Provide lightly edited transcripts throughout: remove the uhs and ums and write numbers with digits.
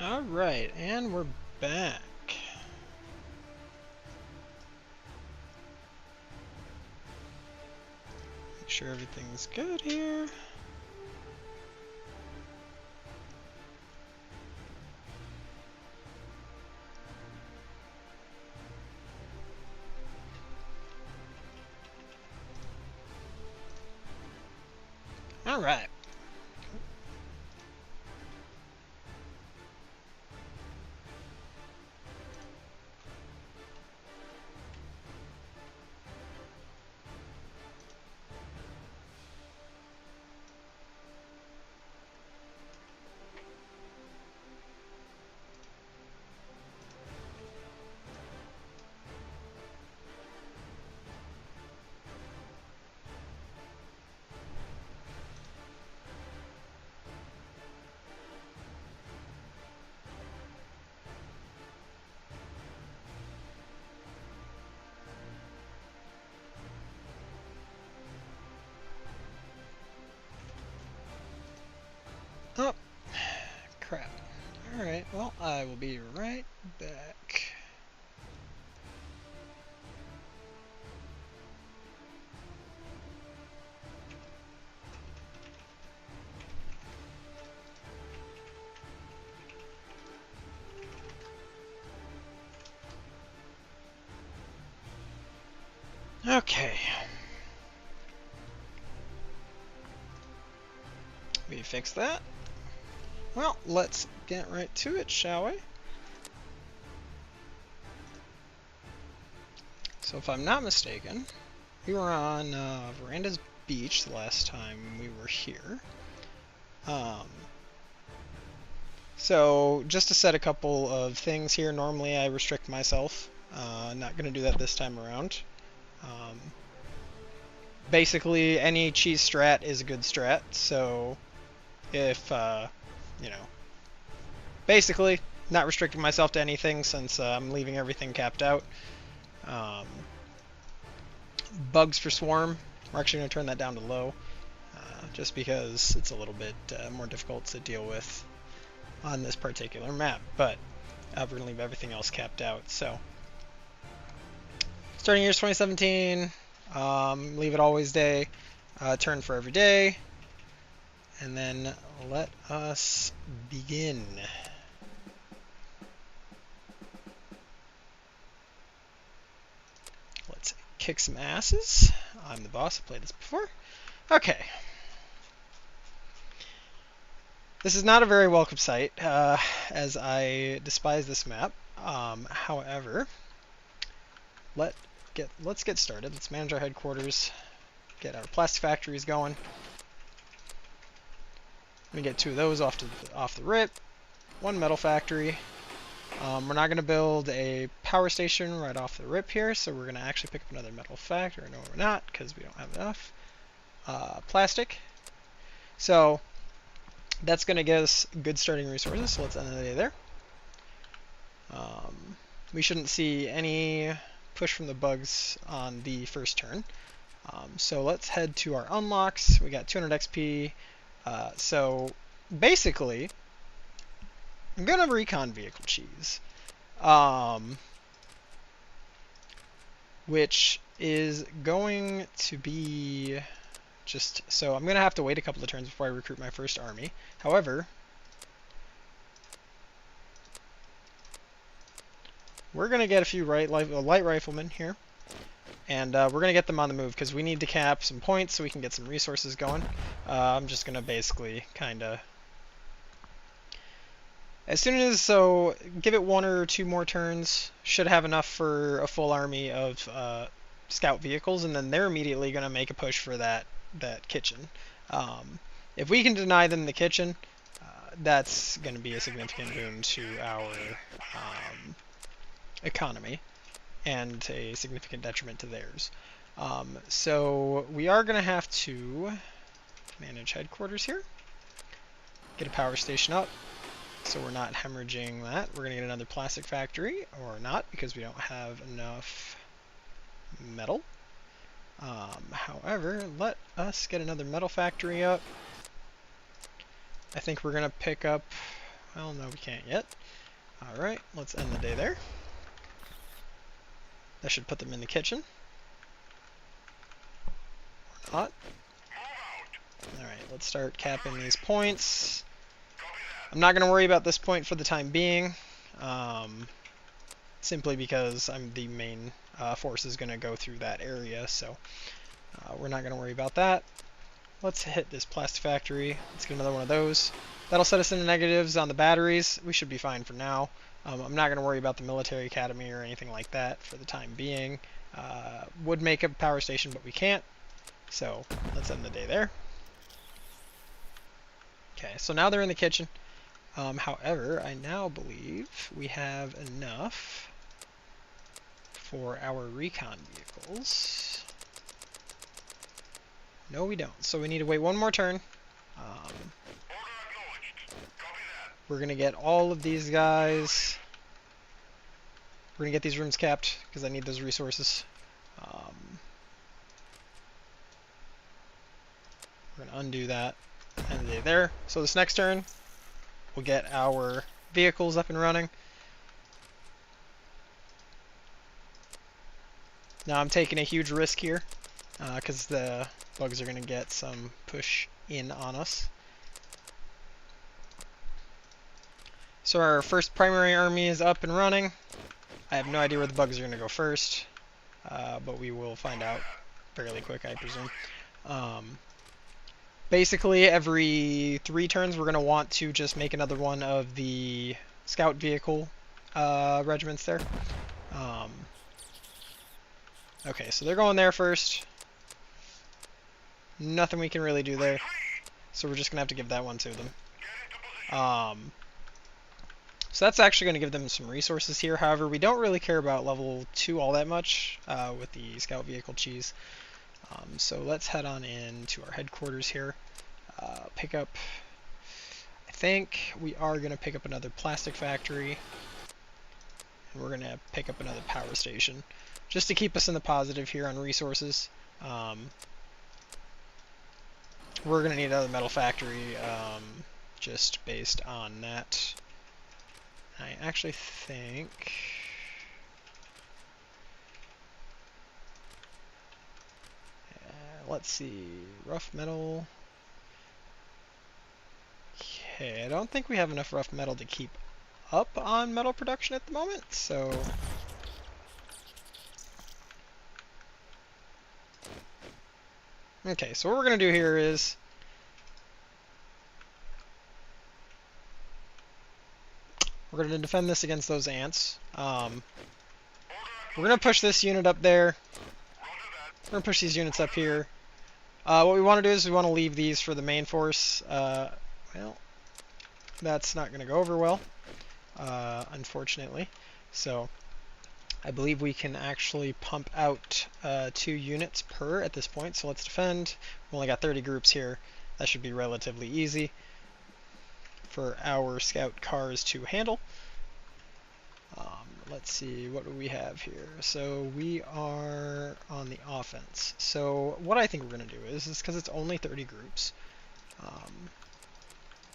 Alright, and we're back. Make sure everything's good here. Alright. Oh, crap. Alright, well, I will be right back. Okay. We fixed that. Well, let's get right to it, shall we? So if I'm not mistaken, we were on Veranda's Beach the last time we were here. So just to set a couple of things here, normally I restrict myself. Not going to do that this time around. Basically, any cheese strat is a good strat, so if, you know, basically, not restricting myself to anything since I'm leaving everything capped out. Bugs for Swarm, we're actually going to turn that down to low, just because it's a little bit more difficult to deal with on this particular map, but we're going to leave everything else capped out. So, starting years 2017, leave it always day, turn for every day, and then let us begin. Let's kick some asses. I'm the boss, I've played this before. Okay. This is not a very welcome sight, as I despise this map. However, let's get started. Let's manage our headquarters, get our plastic factories going. Let me get 2 of those off the rip. 1 metal factory. We're not going to build a power station right off the rip here, so we're going to actually pick up another metal factory. No, we're not, because we don't have enough plastic. So that's going to get us good starting resources, so let's end the day there. We shouldn't see any push from the bugs on the first turn. So let's head to our unlocks. We got 200 XP. So basically, I'm going to recon vehicle cheese. Which is going to be just, so I'm going to have to wait a couple of turns before I recruit my first army. However, we're going to get a few light riflemen here, and we're going to get them on the move because we need to cap some points so we can get some resources going. I'm just going to basically kind of, as soon as, so give it 1 or 2 more turns, should have enough for a full army of scout vehicles, and then they're immediately going to make a push for that kitchen. If we can deny them the kitchen, that's going to be a significant boon to our economy and a significant detriment to theirs. So we are going to have to manage headquarters here, get a power station up, so we're not hemorrhaging that. We're going to get another plastic factory, or not, because we don't have enough metal. However, let us get another metal factory up. I think we're going to pick up Well, no, we can't yet. Alright, let's end the day there. That should put them in the kitchen. Or not. Alright, let's start capping these points. I'm not going to worry about this point for the time being. Simply because the main force is going to go through that area, so we're not going to worry about that. Let's hit this plastic factory. Let's get another one of those. That'll set us into negatives on the batteries. We should be fine for now. I'm not going to worry about the military academy or anything like that for the time being. Would make a power station, but we can't. So let's end the day there. Okay, so now they're in the kitchen. However, I now believe we have enough for our recon vehicles. No, we don't. So we need to wait one more turn. We're going to get all of these guys. We're going to get these rooms capped because I need those resources. We're going to undo that. End the day there. So this next turn, we'll get our vehicles up and running. Now I'm taking a huge risk here because the bugs are going to get some push in on us. So our first primary army is up and running. I have no idea where the bugs are going to go first, but we will find out fairly quick, I presume. Basically, every 3 turns, we're going to want to just make another one of the scout vehicle regiments there. Okay, so they're going there first. Nothing we can really do there. So we're just going to have to give that one to them. So that's actually going to give them some resources here. However, we don't really care about level 2 all that much with the scout vehicle cheese. So let's head on in to our headquarters here. Pick up... I think we are going to pick up another plastic factory. And we're going to pick up another power station. Just to keep us in the positive here on resources. We're going to need another metal factory just based on that. I actually think... let's see, rough metal. Okay, I don't think we have enough rough metal to keep up on metal production at the moment, so... Okay, so what we're going to do here is... we're going to defend this against those ants. We're going to push this unit up there. We're going to push these units up here. What we want to do is we want to leave these for the main force. Well, that's not going to go over well, unfortunately. So I believe we can actually pump out 2 units per at this point. So let's defend. We only got 30 groups here. That should be relatively easy for our scout cars to handle. Let's see, what do we have here? So we are on the offense. So what I think we're going to do is because it's only 30 groups,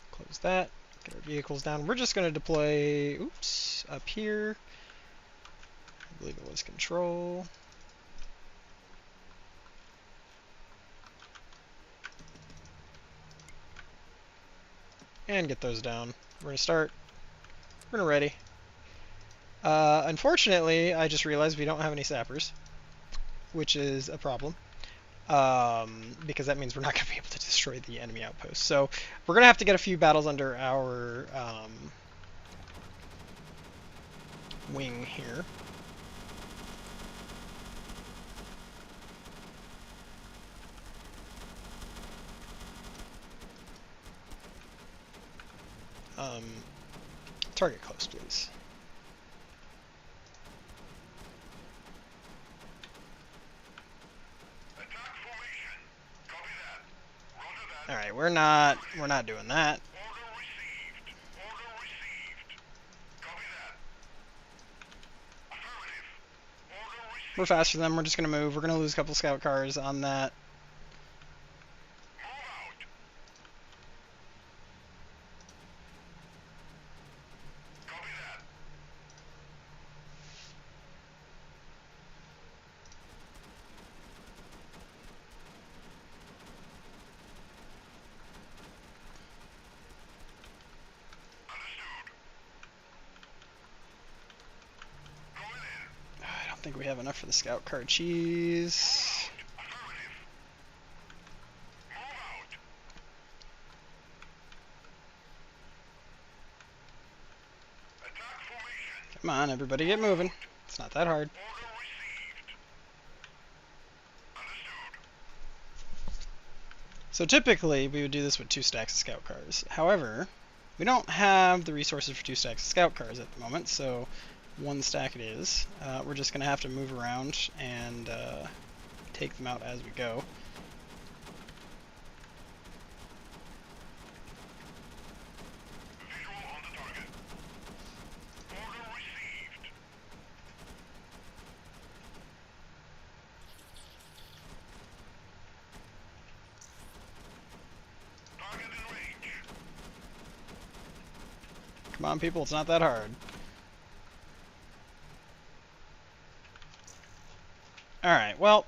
close that, get our vehicles down. We're just going to deploy, oops, up here. I believe it was control. And get those down. We're going to start. We're going to ready. Unfortunately, I just realized we don't have any sappers, which is a problem, because that means we're not going to be able to destroy the enemy outpost. So we're going to have to get a few battles under our wing here. Target close, please. All right, we're not doing that. We're faster than them. We're just gonna move. We're gonna lose a couple scout cars on that. think we have enough for the scout car cheese. Come on, everybody get moving. It's not that hard. So typically, we would do this with 2 stacks of scout cars. However, we don't have the resources for 2 stacks of scout cars at the moment, so 1 stack it is. We're just going to have to move around and take them out as we go. Come on, people, it's not that hard. Alright, well,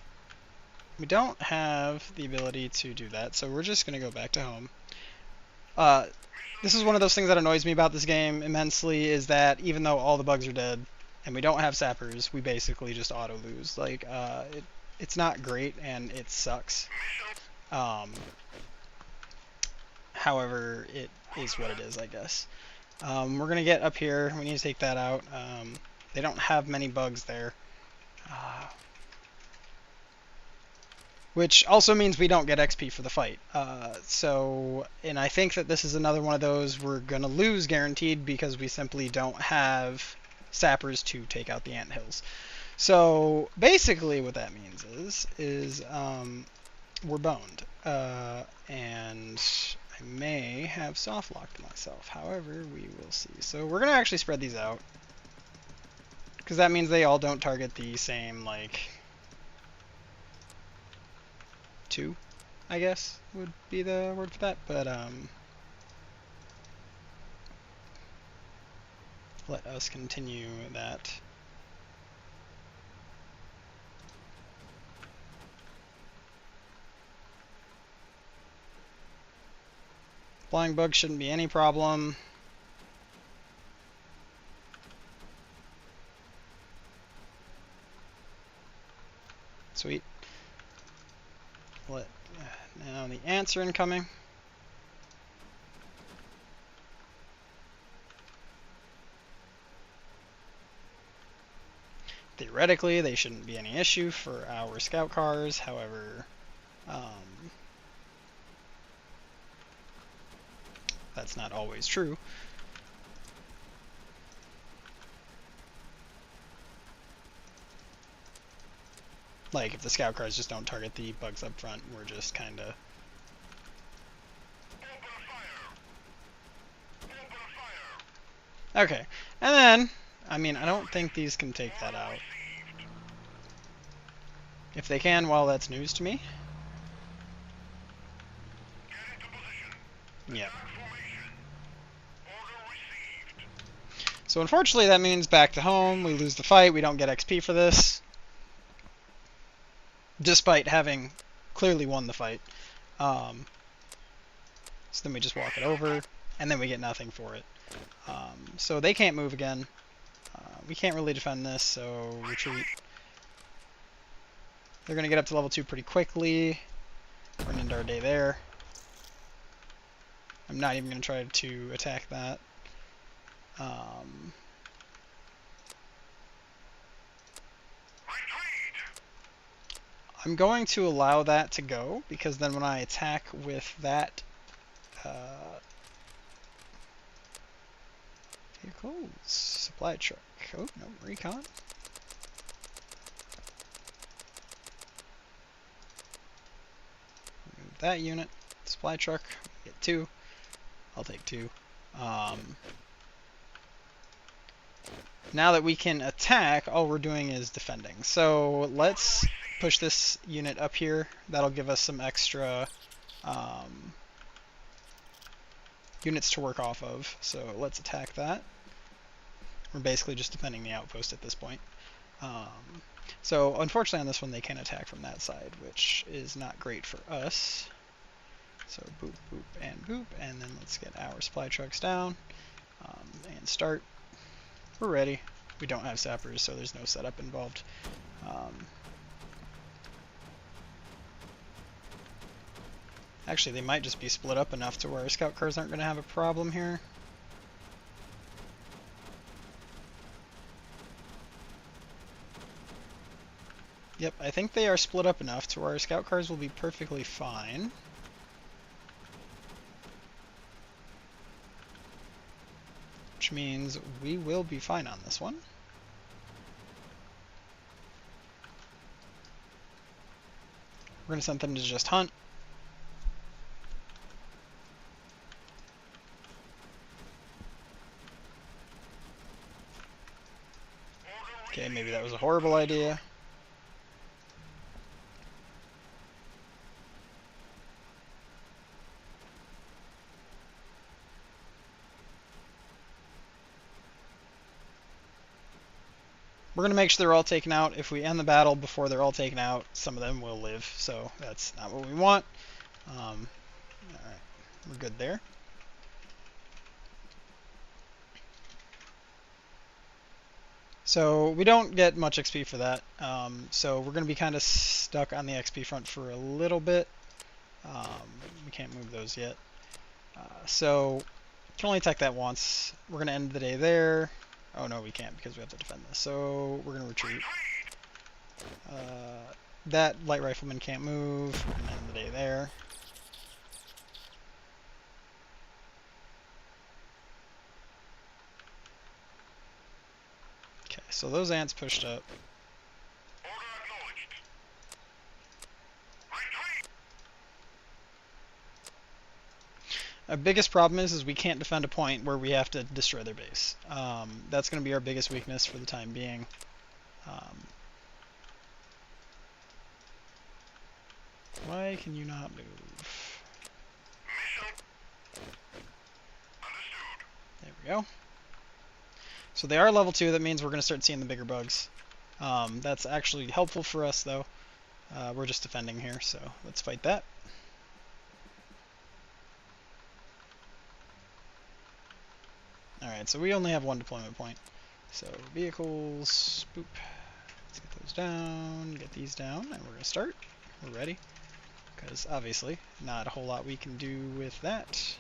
we don't have the ability to do that, so we're just going to go back to home. This is one of those things that annoys me about this game immensely, is that even though all the bugs are dead, and we don't have sappers, we basically just auto-lose. Like, it's not great, and it sucks. However, it is what it is, I guess. We're going to get up here. We need to take that out. They don't have many bugs there. Which also means we don't get XP for the fight. And I think that this is another one of those we're going to lose guaranteed because we simply don't have sappers to take out the anthills. So basically what that means is we're boned. And I may have soft locked myself. However, we will see. So we're going to actually spread these out. Because that means they all don't target the same, like, 2, I guess, would be the word for that. But, let us continue that. Flying bugs shouldn't be any problem. Sweet. Now the ants are incoming. Theoretically, they shouldn't be any issue for our scout cars. However, that's not always true. Like, if the scout cars just don't target the bugs up front, we're just kind of... Okay, and then, I mean, I don't think these can take that out. If they can, well, that's news to me. Yeah. So unfortunately that means back to home, we lose the fight, we don't get XP for this. Despite having clearly won the fight. So then we just walk it over, and then we get nothing for it. So they can't move again. We can't really defend this, so retreat. They're going to get up to level 2 pretty quickly. We're going to end our day there. I'm not even going to try to attack that. I'm going to allow that to go, because then when I attack with that vehicles, supply truck, oh no, recon. Remove that unit, supply truck, get 2, I'll take 2. Now that we can attack, all we're doing is defending. So let's push this unit up here. That'll give us some extra units to work off of. So let's attack that. We're basically just defending the outpost at this point. So unfortunately on this one they can attack from that side, which is not great for us. So boop, boop, and then let's get our supply trucks down and start. We're ready. we don't have sappers, so there's no setup involved. Actually, they might just be split up enough to where our scout cars aren't going to have a problem here. Yep, I think they are split up enough to where our scout cars will be perfectly fine. Which means we will be fine on this one. We're going to send them to just hunt. Okay, maybe that was a horrible idea. We're going to make sure they're all taken out. If we end the battle before they're all taken out, some of them will live, so that's not what we want. Alright, we're good there. So we don't get much XP for that, so we're going to be kind of stuck on the XP front for a little bit. We can't move those yet. So can only attack that once. We're going to end the day there. Oh no, we can't because we have to defend this. So we're going to retreat. That light rifleman can't move. We're going to end the day there. Okay, so those ants pushed up. Our biggest problem is we can't defend a point where we have to destroy their base. That's going to be our biggest weakness for the time being. Why can you not move? There we go. So they are level 2, that means we're going to start seeing the bigger bugs. That's actually helpful for us though. We're just defending here, so let's fight that. Alright, so we only have one deployment point. So vehicles, boop. Let's get those down, get these down, and we're going to start. We're ready. Because obviously, not a whole lot we can do with that.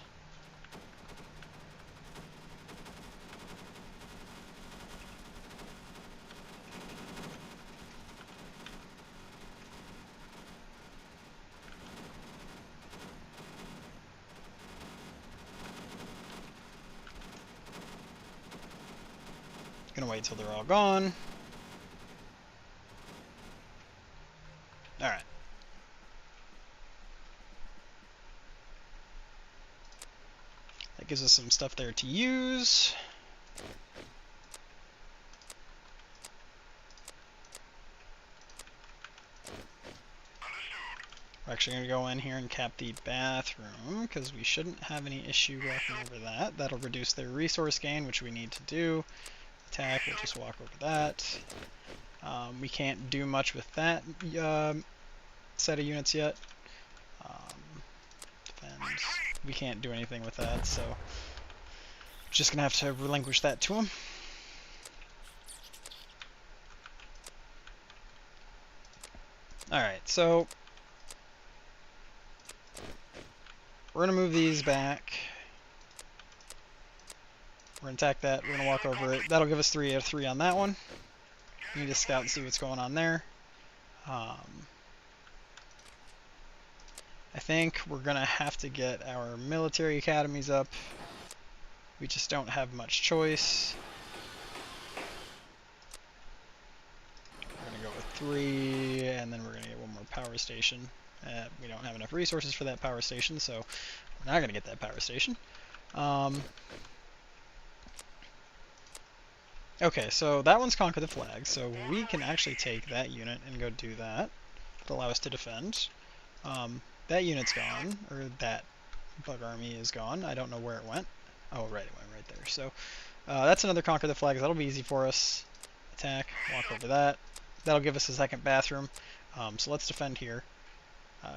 Gonna wait till they're all gone. Alright. That gives us some stuff there to use. We're actually going to go in here and cap the bathroom, because we shouldn't have any issue walking over that. That'll reduce their resource gain, which we need to do. Attack, we'll just walk over that. We can't do much with that set of units yet. Defend. We can't do anything with that, so just going to have to relinquish that to them. Alright, so we're going to move these back. We're going to attack that. We're going to walk over it. That'll give us 3 out of 3 on that one. We need to scout and see what's going on there. I think we're going to have to get our military academies up. We just don't have much choice. We're going to go with 3, and then we're going to get one more power station. We don't have enough resources for that power station, so we're not going to get that power station. Okay, so that one's Conquer the Flag, so we can actually take that unit and go do that. It'll allow us to defend. That unit's gone, or that bug army is gone. I don't know where it went. Oh, right, it went right there. So that's another Conquer the Flag. That'll be easy for us. Attack, walk over that. That'll give us a second bathroom. So let's defend here.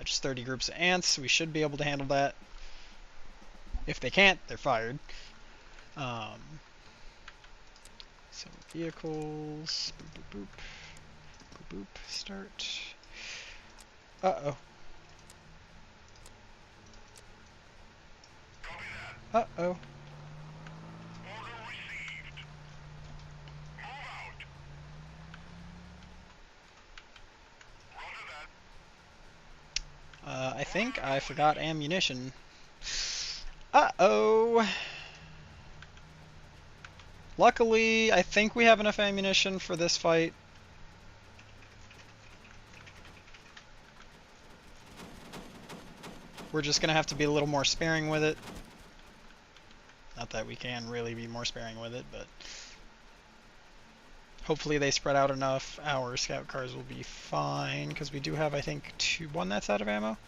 Just 30 groups of ants. We should be able to handle that. If they can't, they're fired. So vehicles, boop, boop, boop, boop, boop, start. Uh-oh. Uh-oh. I think I forgot ammunition. Uh-oh. Luckily, I think we have enough ammunition for this fight. We're just going to have to be a little more sparing with it. Not that we can really be more sparing with it, but hopefully they spread out enough. Our scout cars will be fine, because we do have, I think, one that's out of ammo.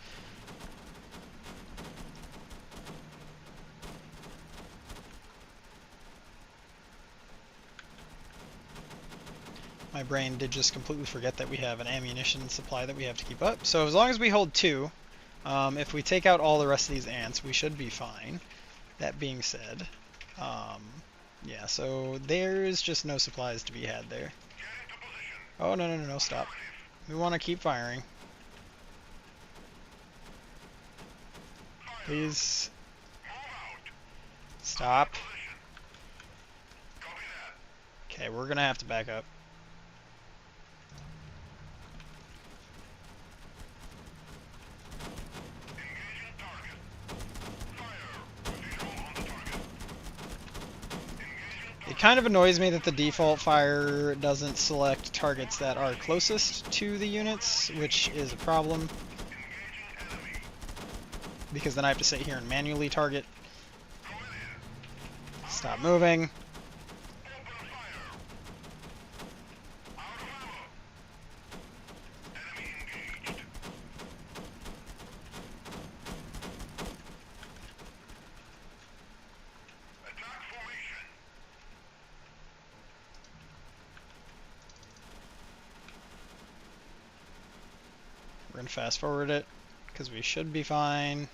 My brain did just completely forget that we have an ammunition supply that we have to keep up. So as long as we hold 2, if we take out all the rest of these ants, we should be fine. That being said, yeah, so there's just no supplies to be had there. Oh, no, no, no, no, stop. We want to keep firing. Please. Stop. Okay, we're going to have to back up. It kind of annoys me that the default fire doesn't select targets that are closest to the units, which is a problem. Because then I have to sit here and manually target. Stop moving. We're going to fast forward it, because we should be fine.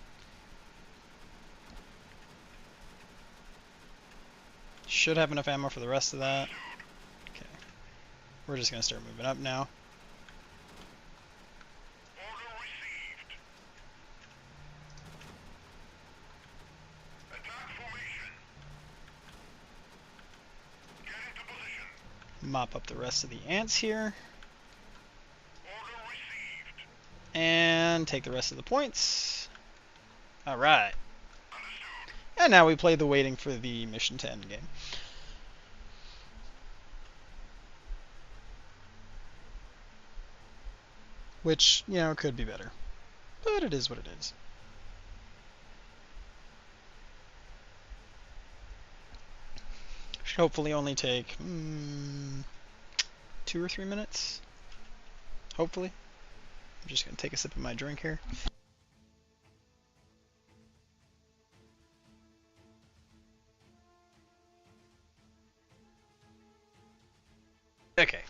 Should have enough ammo for the rest of that. Okay. We're just going to start moving up now. Mop up the rest of the ants here. And take the rest of the points. Alright. And now we play the waiting for the mission to end game. Which, you know, could be better. But it is what it is. Should hopefully only take 2 or 3 minutes. Hopefully. I'm just going to take a sip of my drink here. Okay.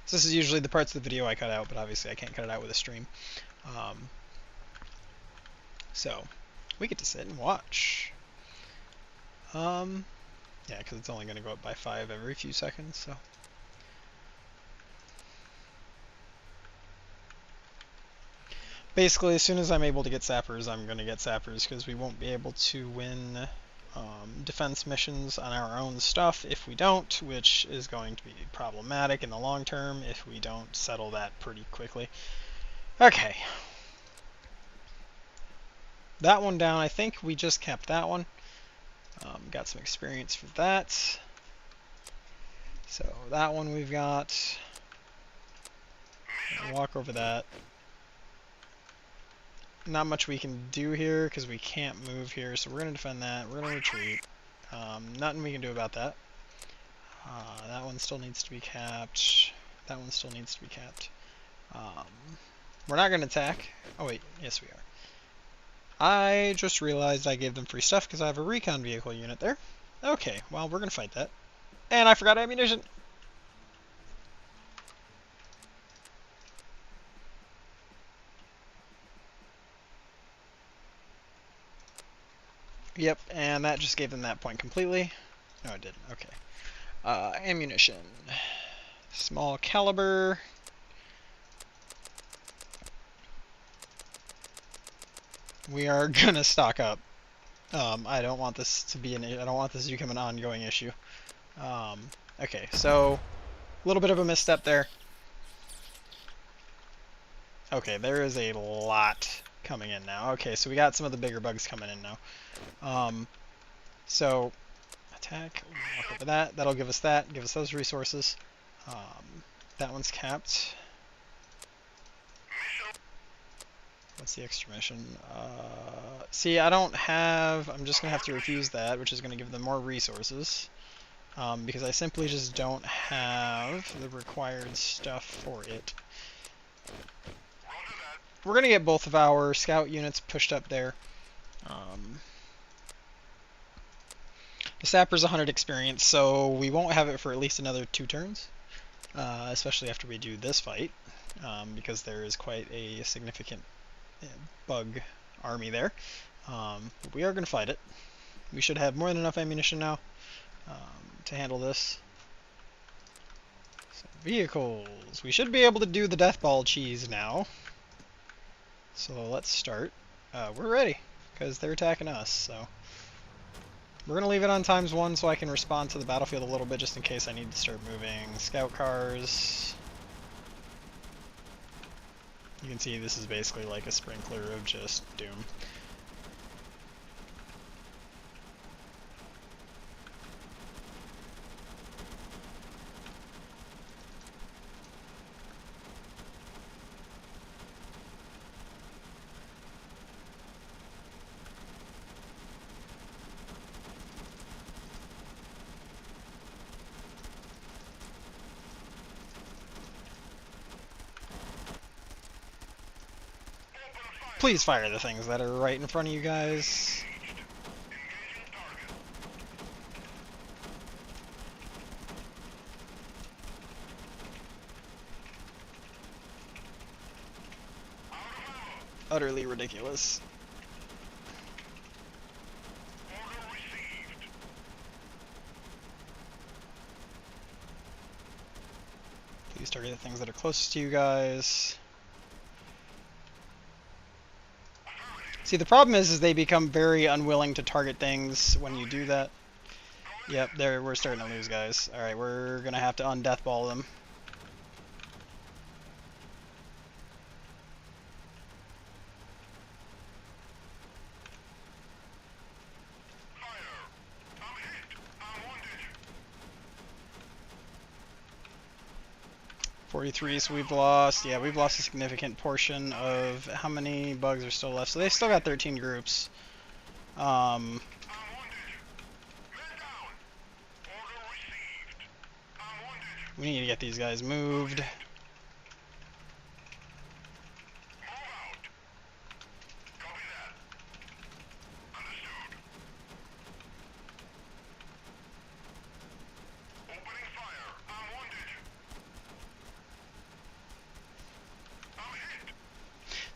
So this is usually the parts of the video I cut out, but obviously I can't cut it out with a stream. So, we get to sit and watch. Yeah, because it's only going to go up by 5 every few seconds, so. Basically, as soon as I'm able to get sappers, I'm going to get sappers, because we won't be able to win defense missions on our own stuff if we don't, which is going to be problematic in the long term if we don't settle that pretty quickly. Okay. That one down, I think we just kept that one. Got some experience for that. So that one we've got. Walk over that. Not much we can do here because we can't move here, so we're going to defend that. We're going to retreat. Nothing we can do about that. That one still needs to be capped. That one still needs to be capped. We're not going to attack. Oh wait, yes we are. I just realized I gave them free stuff because I have a recon vehicle unit there. Okay, well we're going to fight that. And I forgot ammunition! Yep, and that just gave them that point completely. No, it didn't. Okay. Ammunition. Small caliber. We are gonna stock up. I don't want this to be I don't want this to become an ongoing issue. Okay, so a little bit of a misstep there. Okay, there is a lot coming in now. Okay, so we got some of the bigger bugs coming in now. So attack. Walk over that. That'll give us that. Give us those resources. That one's capped. What's the extra mission? See, I don't have... I'm just going to have to refuse that, which is going to give them more resources. Because I simply just don't have the required stuff for it. We're going to get both of our scout units pushed up there. The Sapper's 100 experience, so we won't have it for at least another 2 turns. Especially after we do this fight. Because there is quite a significant bug army there. But we are going to fight it. We should have more than enough ammunition now to handle this. So, vehicles. We should be able to do the death ball cheese now. So let's start. We're ready, because they're attacking us. So we're going to leave it on ×1 so I can respond to the battlefield a little bit just in case I need to start moving scout cars. You can see this is basically like a sprinkler of just doom. Please fire the things that are right in front of you guys. Utterly ridiculous. Please target the things that are closest to you guys. See, the problem is they become very unwilling to target things when you do that. Yep, there we're starting to lose, guys. Alright, we're gonna have to undeath ball them. .43, so we've lost, yeah, we've lost a significant portion of how many bugs are still left. So they still got 13 groups. We need to get these guys moved.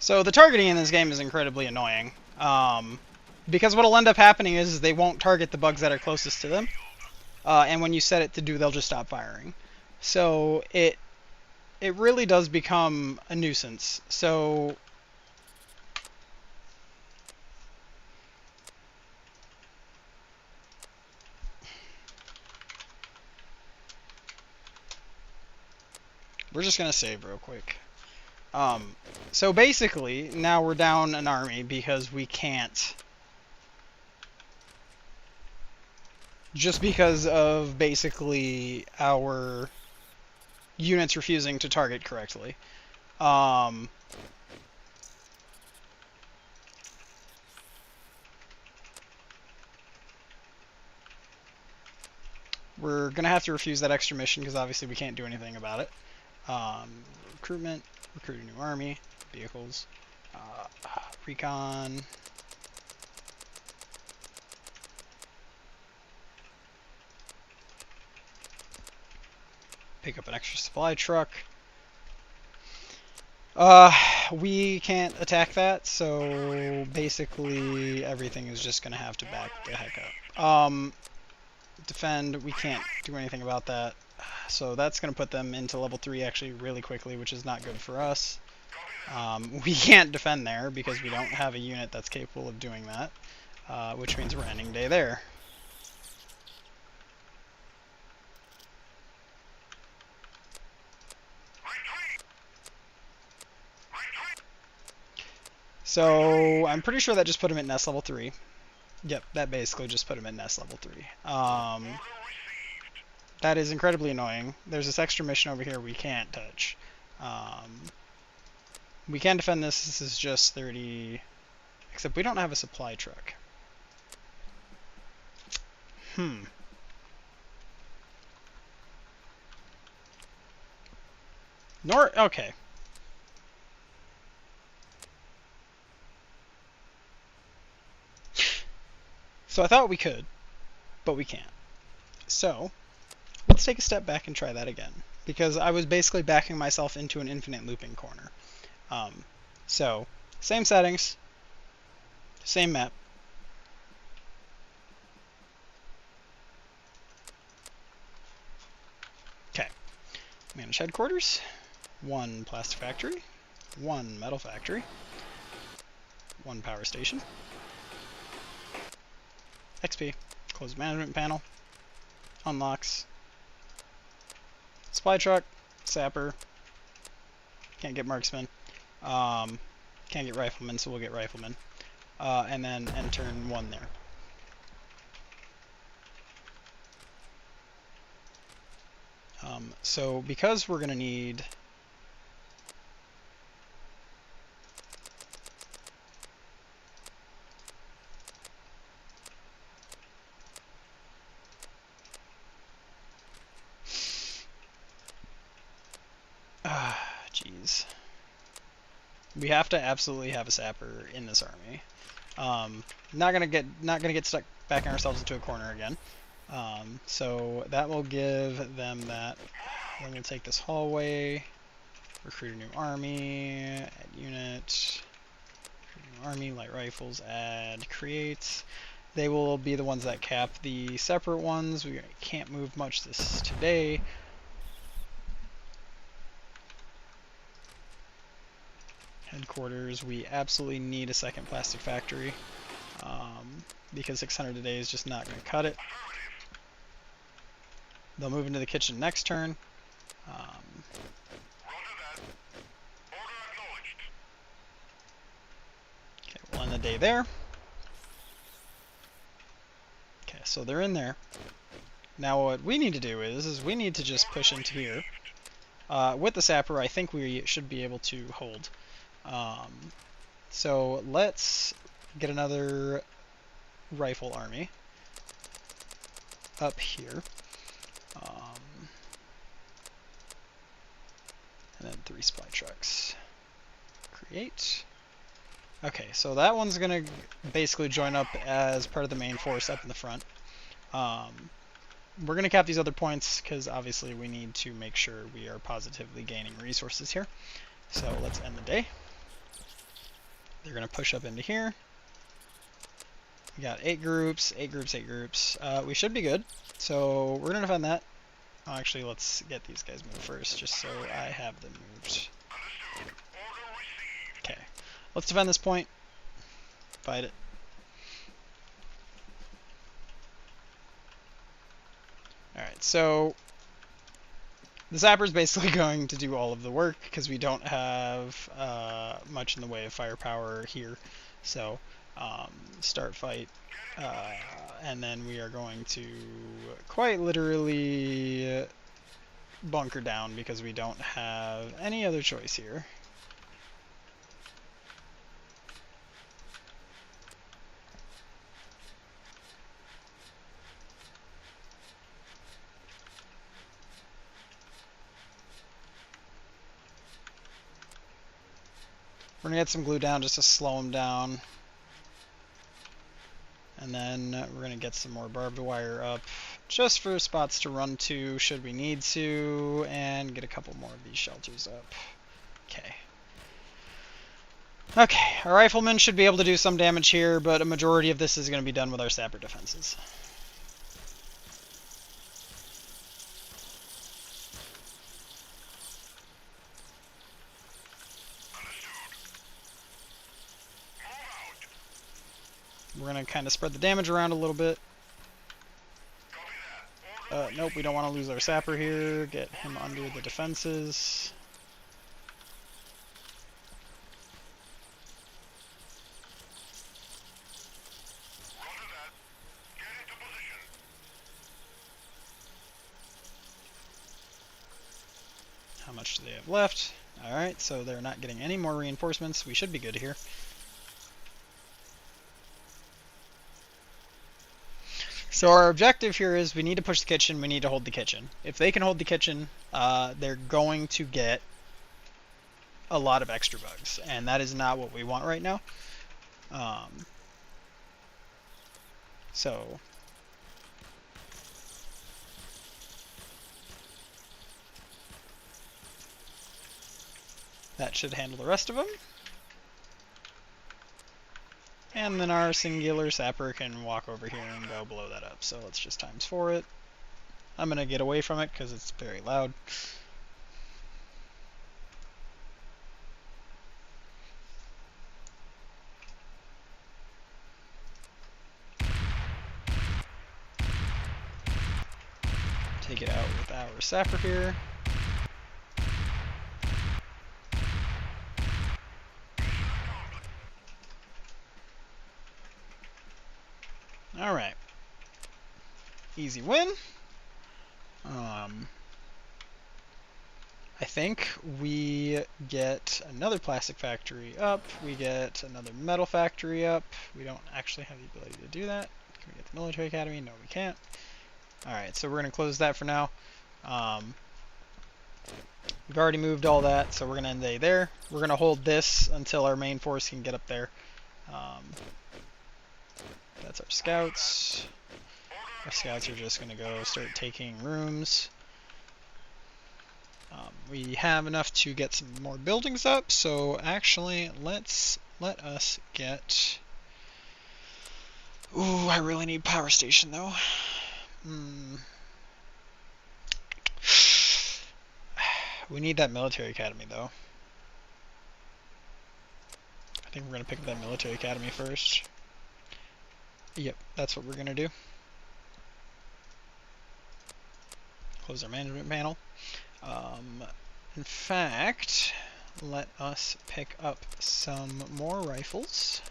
So the targeting in this game is incredibly annoying, because what will end up happening is they won't target the bugs that are closest to them, and when you set it to do, they'll just stop firing. So it really does become a nuisance. So we're just gonna save real quick. So basically, now we're down an army because we can't. Just because of basically our units refusing to target correctly. We're going to have to refuse that extra mission because obviously we can't do anything about it. Recruitment. Recruit a new army, vehicles, recon. Pick up an extra supply truck. We can't attack that, so basically everything is just gonna have to back the heck up. defend, we can't do anything about that. So that's going to put them into level 3 actually really quickly, which is not good for us. We can't defend there because we don't have a unit that's capable of doing that, which means we're ending day there. So I'm pretty sure that just put him at nest level 3. Yep, that basically just put him at nest level 3. That is incredibly annoying. There's this extra mission over here we can't touch. We can defend this. This is just 30... Except we don't have a supply truck. Okay. So I thought we could, but we can't. So, let's take a step back and try that again. Because I was basically backing myself into an infinite looping corner. So, same settings, same map. Okay. Manage headquarters. 1 plastic factory. 1 metal factory. 1 power station. XP. Closed management panel. Unlocks. Supply truck. Sapper. Can't get marksman. Can't get rifleman, so we'll get rifleman. And then end turn 1 there. So because we're going to need... Jeez. We have to absolutely have a sapper in this army. Not gonna get stuck backing ourselves into a corner again. So that will give them that. Then we'll take this hallway, recruit a new army, add unit, recruit a new army, light rifles, add, create. They will be the ones that cap the separate ones. We can't move much this today. Headquarters, we absolutely need a second plastic factory because 600 today is just not going to cut it. They'll move into the kitchen next turn. Okay, we'll end the day there. Okay, so they're in there. Now what we need to do is we need to just push into here. With the sapper, I think we should be able to hold. So let's get another rifle army up here. And then 3 supply trucks. Create. Okay, so that one's going to basically join up as part of the main force up in the front. We're going to cap these other points because obviously we need to make sure we are positively gaining resources here. So let's end the day. They're going to push up into here. We got 8 groups, 8 groups, 8 groups. We should be good. So we're going to defend that. Oh, actually, let's get these guys moved first, just so I have them moved. Okay. Let's defend this point. Fight it. Alright, so the sapper is basically going to do all of the work because we don't have much in the way of firepower here. So start fight, and then we are going to quite literally bunker down because we don't have any other choice here. We're going to get some glue down just to slow them down. And then we're going to get some more barbed wire up just for spots to run to should we need to, and get a couple more of these shelters up. Okay. Okay, our riflemen should be able to do some damage here, but a majority of this is going to be done with our sapper defenses. We're going to kind of spread the damage around a little bit. Nope, we don't want to lose our sapper here. Get him under the defenses. How much do they have left? Alright, so they're not getting any more reinforcements. We should be good here. So our objective here is we need to push the kitchen, we need to hold the kitchen. If they can hold the kitchen, they're going to get a lot of extra bugs, and that is not what we want right now. So that should handle the rest of them. And then our singular sapper can walk over here and go blow that up. So let's just ×4 it. I'm going to get away from it because it's very loud. Take it out with our sapper here. Alright. Easy win. I think we get another plastic factory up. We get another metal factory up. We don't actually have the ability to do that. Can we get the military academy? No, we can't. Alright, so we're going to close that for now. We've already moved all that, so we're going to end day there. We're going to hold this until our main force can get up there. That's our scouts. Our scouts are just going to go start taking rooms. We have enough to get some more buildings up, so actually let us get... Ooh, I really need power station though. We need that military academy though. I think we're going to pick up that military academy first. Yep, that's what we're going to do. Close our management panel. In fact, let us pick up some more rifles.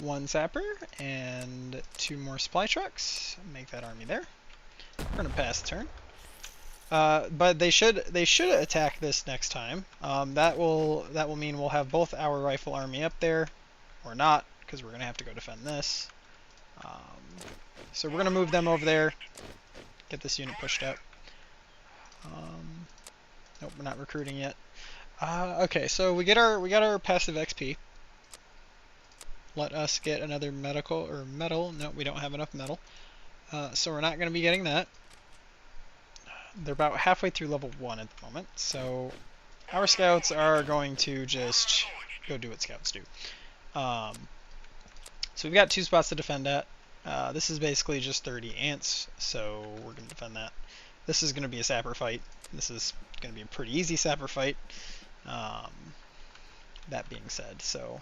1 sapper and 2 more supply trucks. Make that army there. We're gonna pass the turn. But they should attack this next time. That will mean we'll have both our rifle army up there, or not, because we're gonna have to go defend this. So we're gonna move them over there. Get this unit pushed up. Nope, we're not recruiting yet. Okay, so we got our passive XP. Let us get another medical or metal. No, we don't have enough metal. So we're not going to be getting that. They're about halfway through level 1 at the moment. So our scouts are going to just go do what scouts do. So we've got 2 spots to defend at. This is basically just 30 ants, so we're going to defend that. This is going to be a sapper fight. This is going to be a pretty easy sapper fight. That being said, so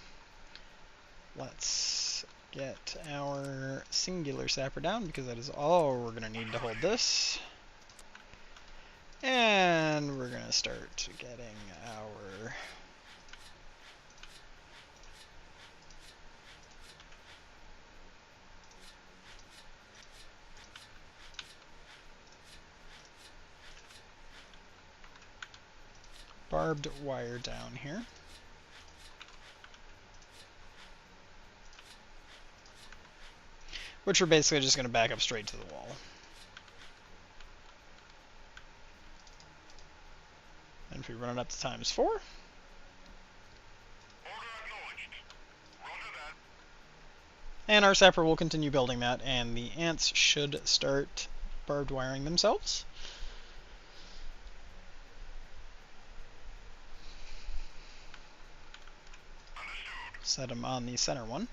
let's get our singular sapper down, because that is all we're going to need to hold this. And we're going to start getting our... barbed wire down here. Which we're basically just going to back up straight to the wall. And if we run it up to ×4. And our sapper will continue building that, and the ants should start barbed wiring themselves. Set them on the center one.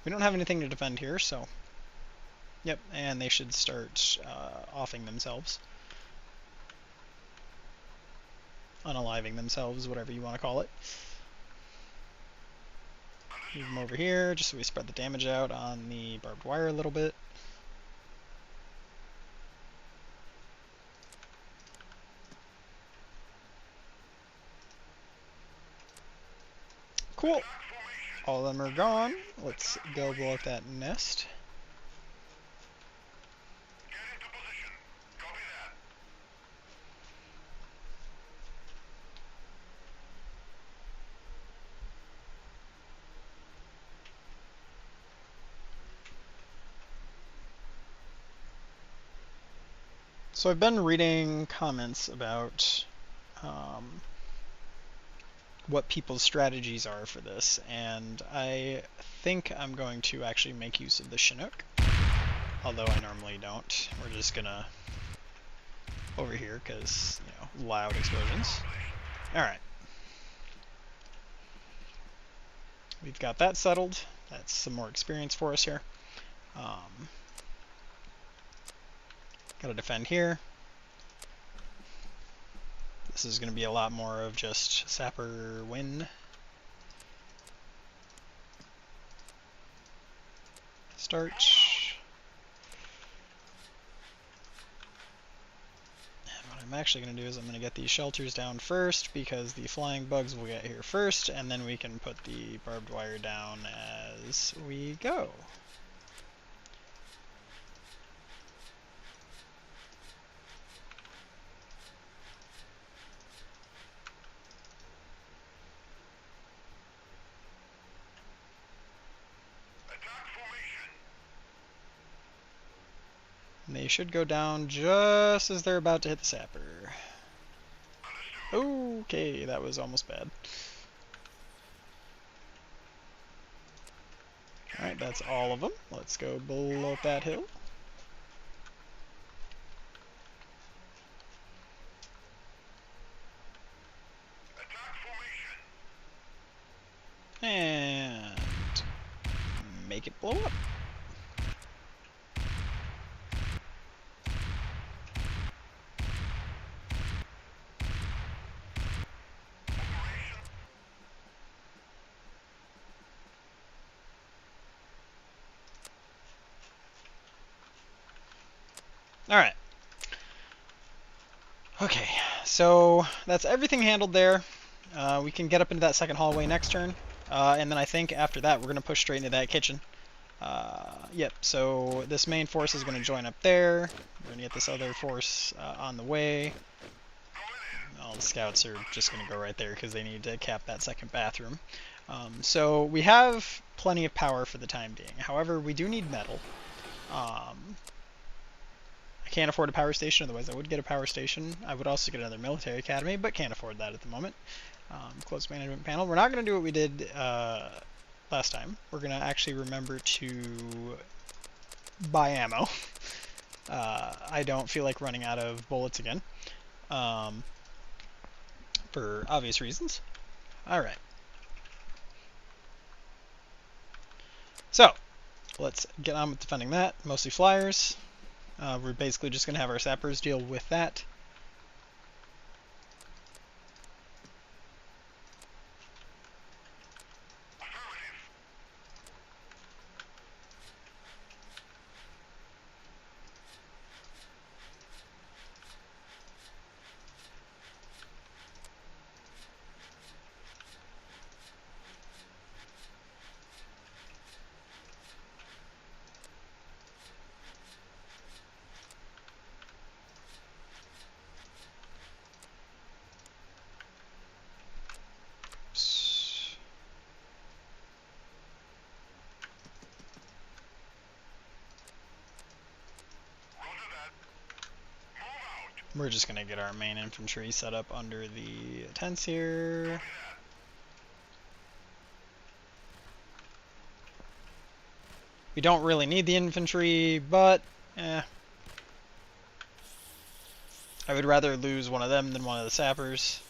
We don't have anything to defend here, so... Yep, and they should start offing themselves. Unaliving themselves, whatever you want to call it. Move them over here, just so we spread the damage out on the barbed wire a little bit. Cool. All of them are gone. Let's go blow up that nest. So I've been reading comments about what people's strategies are for this, and I think I'm going to actually make use of the Chinook, although I normally don't. We're just gonna over here because, you know, loud explosions. Alright. We've got that settled. That's some more experience for us here. Gotta defend here. This is going to be a lot more of just sapper win. Start. And what I'm actually going to do is I'm going to get these shelters down first because the flying bugs will get here first, and then we can put the barbed wire down as we go. And they should go down just as they're about to hit the sapper. Okay, that was almost bad. Alright, that's all of them. Let's go blow up that hill. And make it blow up. Alright. Okay, so that's everything handled there. We can get up into that second hallway next turn. And then I think after that we're going to push straight into that kitchen. Yep, so this main force is going to join up there. We're going to get this other force on the way. All the scouts are just going to go right there because they need to cap that second bathroom. So we have plenty of power for the time being. However, we do need metal. I can't afford a power station, otherwise I would get a power station. I would also get another military academy, but can't afford that at the moment. Closed management panel. We're not going to do what we did last time. We're going to actually remember to buy ammo. I don't feel like running out of bullets again. For obvious reasons. Alright. So, let's get on with defending that. Mostly flyers. We're basically just going to have our sappers deal with that. We're just going to get our main infantry set up under the tents here. We don't really need the infantry, but I would rather lose one of them than one of the sappers,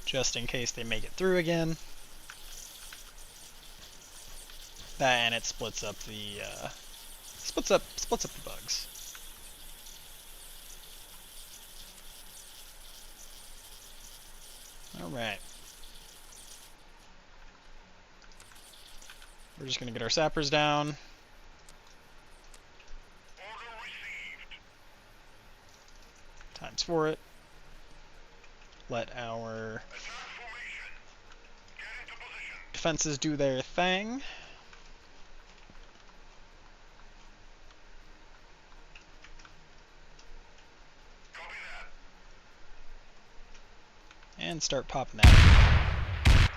just in case they make it through again. That, and it splits up the splits up the bugs. All right. We're just going to get our sappers down. Times for it. Let our defenses do their thing. And start popping that.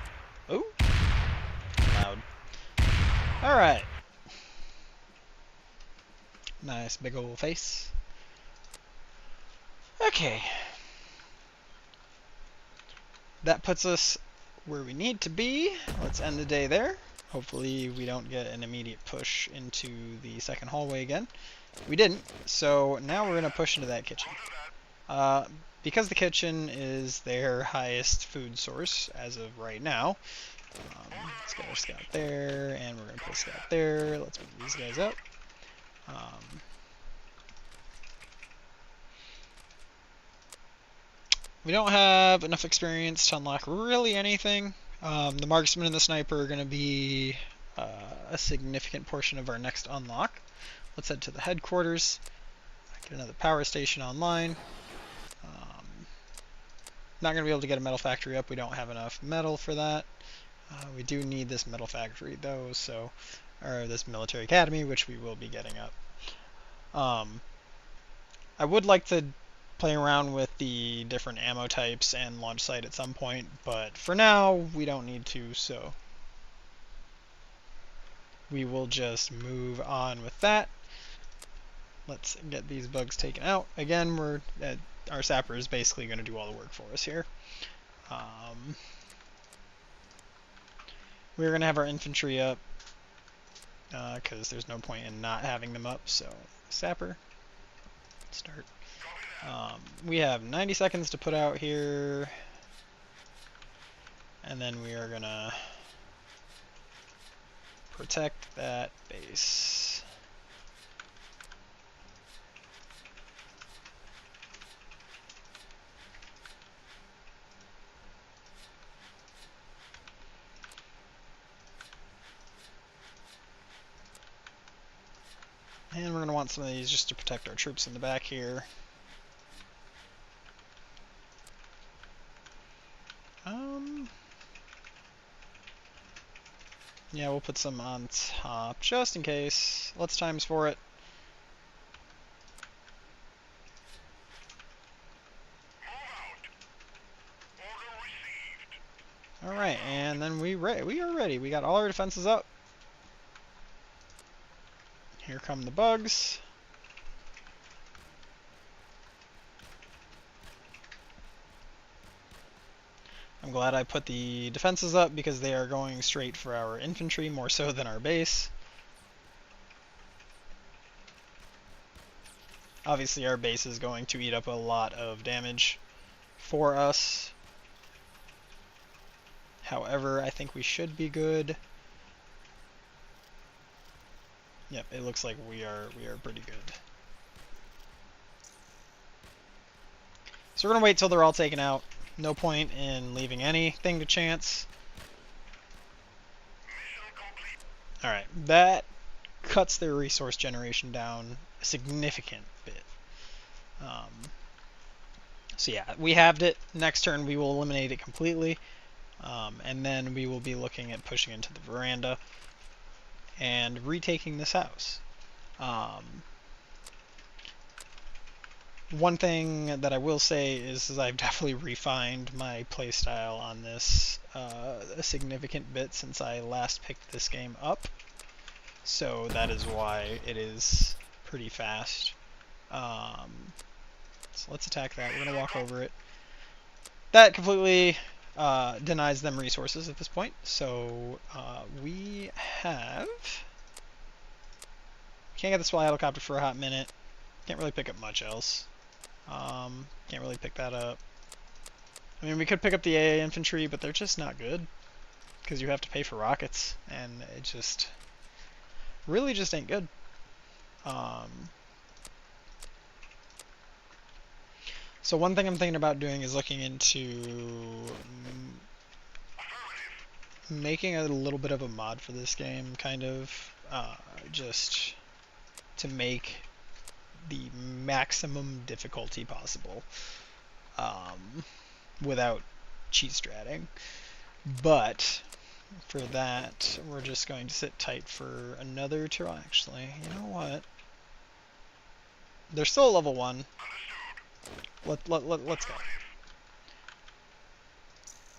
Oh, loud. Alright. Nice big old face. Okay. That puts us where we need to be. Let's end the day there. Hopefully we don't get an immediate push into the second hallway again. We didn't, so now we're going to push into that kitchen. Because the kitchen is their highest food source as of right now, let's get our scout there, and we're going to put a scout there. Let's move these guys up. We don't have enough experience to unlock really anything. The marksman and the sniper are going to be a significant portion of our next unlock. Let's head to the headquarters, get another power station online. Not going to be able to get a metal factory up. We don't have enough metal for that. We do need this metal factory though, so, or this military academy, which we will be getting up. I would like to play around with the different ammo types and launch site at some point, but for now we don't need to, so we will just move on with that. Let's get these bugs taken out. Again, our sapper is basically going to do all the work for us here. We're going to have our infantry up because there's no point in not having them up, so sapper, start. We have 90 seconds to put out here, and then we are going to protect that base. And we're going to want some of these just to protect our troops in the back here. Yeah, we'll put some on top just in case. Let's times for it. Alright, and then we are ready. We got all our defenses up. Here come the bugs. I'm glad I put the defenses up because they are going straight for our infantry more so than our base. Obviously our base is going to eat up a lot of damage for us. However, I think we should be good. Yep, it looks like we are pretty good. So we're going to wait till they're all taken out. No point in leaving anything to chance. Alright, that cuts their resource generation down a significant bit. So yeah, we halved it. Next turn we will eliminate it completely. And then we will be looking at pushing into the veranda and retaking this house. One thing that I will say is I've definitely refined my playstyle on this a significant bit since I last picked this game up. So that is why it is pretty fast. So let's attack that. We're going to walk over it. That completely denies them resources at this point. So we have... Can't get the SWAT helicopter for a hot minute. Can't really pick up much else. Can't really pick that up. I mean, we could pick up the AA infantry, but they're just not good. Because you have to pay for rockets, and it just... really just ain't good. So one thing I'm thinking about doing is looking into making a little bit of a mod for this game, kind of, just to make the maximum difficulty possible, without cheat stratting. But for that, we're just going to sit tight for another turn. Actually, you know what? They're still a level 1. Let's go.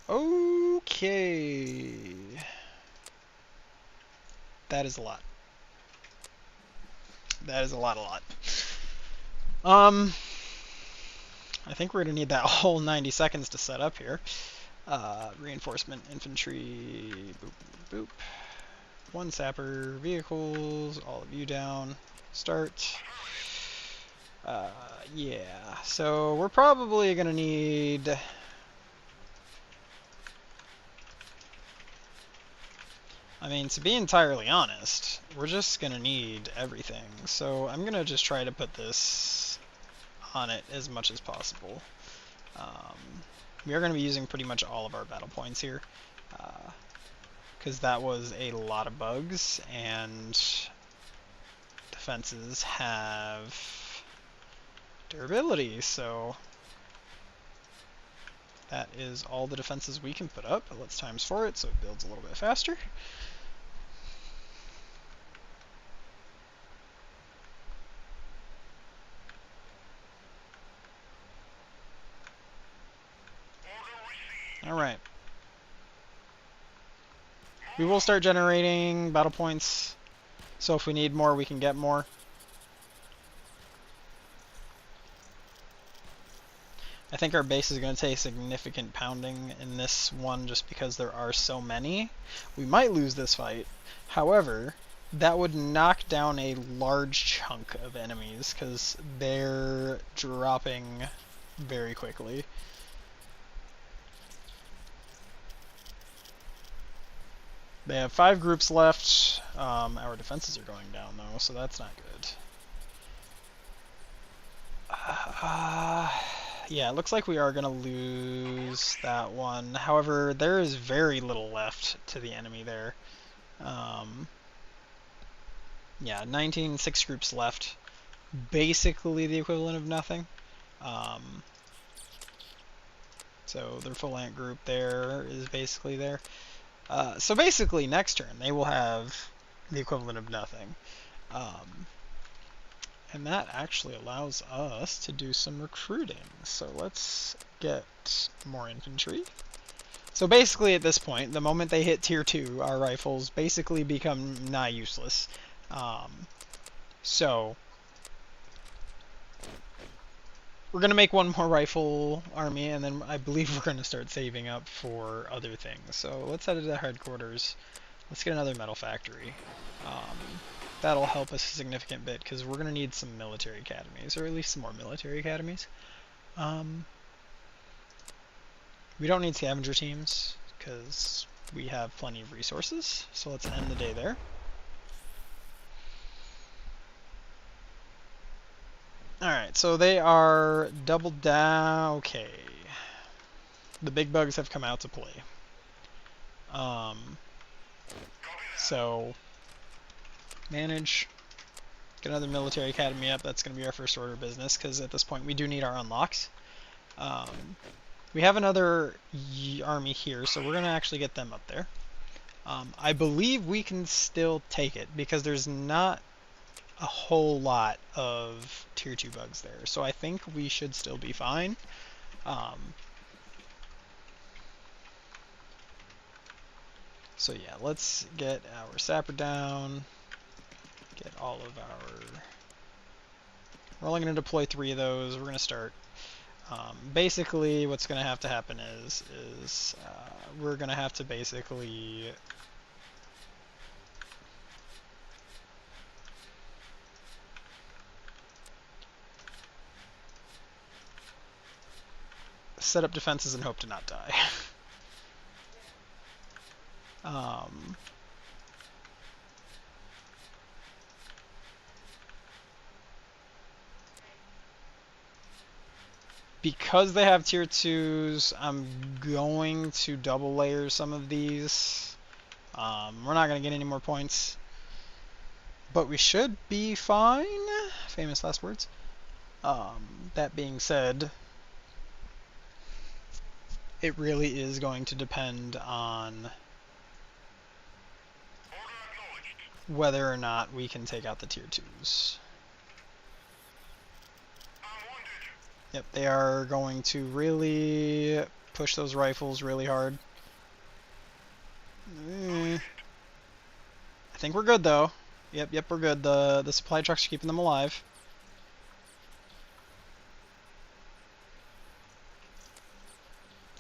Okay. That is a lot. That is a lot. I think we're going to need that whole 90 seconds to set up here. Reinforcement, infantry, boop, boop. 1 sapper, vehicles, all of you down. Start. Yeah, so we're probably going to need... I mean, to be entirely honest, we're just going to need everything. So I'm going to just try to put this on it as much as possible. We are going to be using pretty much all of our battle points here, because that was a lot of bugs, and defenses have durability, so that is all the defenses we can put up. But let's times 4 it so it builds a little bit faster. Alright. We will start generating battle points, so if we need more, we can get more. I think our base is going to take significant pounding in this one just because there are so many. We might lose this fight. However, that would knock down a large chunk of enemies because they're dropping very quickly. They have 5 groups left. Our defenses are going down though, so that's not good. Yeah, it looks like we are going to lose that one. However, there is very little left to the enemy there. Yeah, 6 groups left. Basically the equivalent of nothing. So their full ant group there is basically there. So basically, next turn, they will have the equivalent of nothing. And that actually allows us to do some recruiting. So let's get more infantry. So basically, at this point, the moment they hit tier 2, our rifles basically become nigh useless. So we're going to make one more rifle army, and then I believe we're going to start saving up for other things. So let's head to the headquarters. Let's get another metal factory. That'll help us a significant bit, because we're going to need some military academies, or at least some more military academies. We don't need scavenger teams, because we have plenty of resources. So let's end the day there. Alright, so they are doubled down. Okay. The big bugs have come out to play. So, manage. Get another military academy up. That's going to be our first order of business, because at this point we do need our unlocks. We have another army here, so we're going to actually get them up there. I believe we can still take it, because there's not a whole lot of tier 2 bugs there, so I think we should still be fine. So yeah, let's get our sapper down, get all of our... We're only going to deploy 3 of those. We're going to start. Basically, what's going to have to happen is we're going to have to basically... set up defenses and hope to not die. Because they have tier 2s, I'm going to double layer some of these. We're not going to get any more points, but we should be fine. Famous last words. That being said, it really is going to depend on whether or not we can take out the tier 2s. Yep, they are going to really push those rifles really hard. I think we're good though. Yep, we're good. The supply trucks are keeping them alive.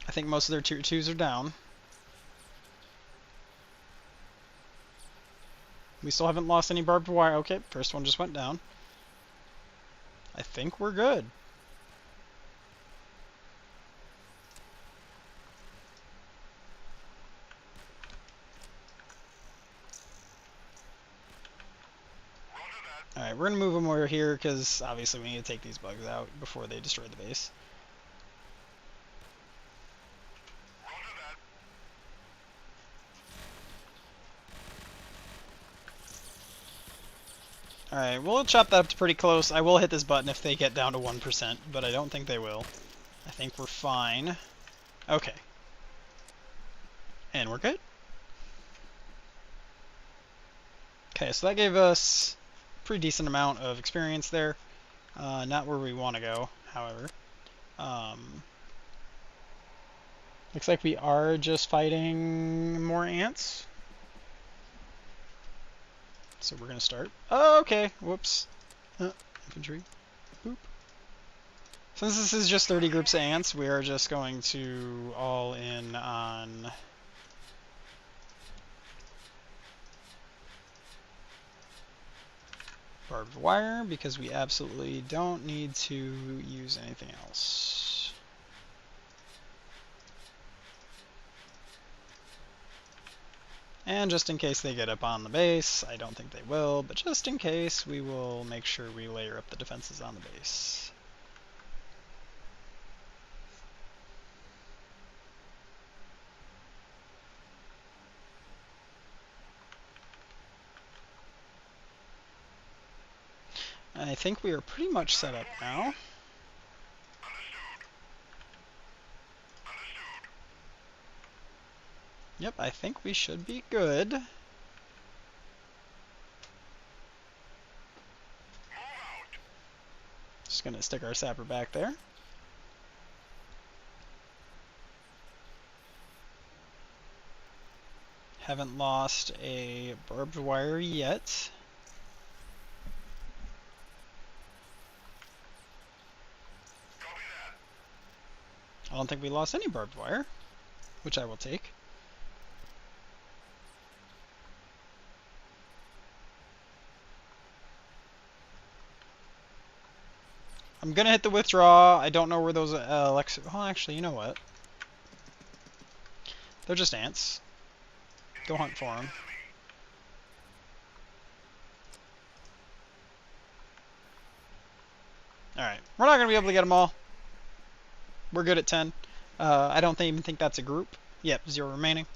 I think most of their tier 2s are down. We still haven't lost any barbed wire. Okay, first one just went down. I think we're good. Alright, we're going to move them over here because obviously we need to take these bugs out before they destroy the base. Alright, we'll chop that up to pretty close. I will hit this button if they get down to 1%, but I don't think they will. I think we're fine. Okay. And we're good. Okay, so that gave us a pretty decent amount of experience there. Not where we want to go, however. Looks like we are just fighting more ants. So we're going to start. Oh, okay. Whoops. Infantry. Boop. Since this is just 30 groups of ants, we are just going to all in on barbed wire because we absolutely don't need to use anything else. And just in case they get up on the base, I don't think they will, but just in case, we will make sure we layer up the defenses on the base. I think we are pretty much set up now. Yep, I think we should be good. Just gonna stick our sapper back there. Haven't lost a barbed wire yet. I don't think we lost any barbed wire, which I will take. I'm gonna hit the withdraw. I don't know where those well, actually, you know what? They're just ants. Go hunt for them. Alright, we're not gonna be able to get them all. We're good at 10. I don't even think that's a group. Yep, 0 remaining.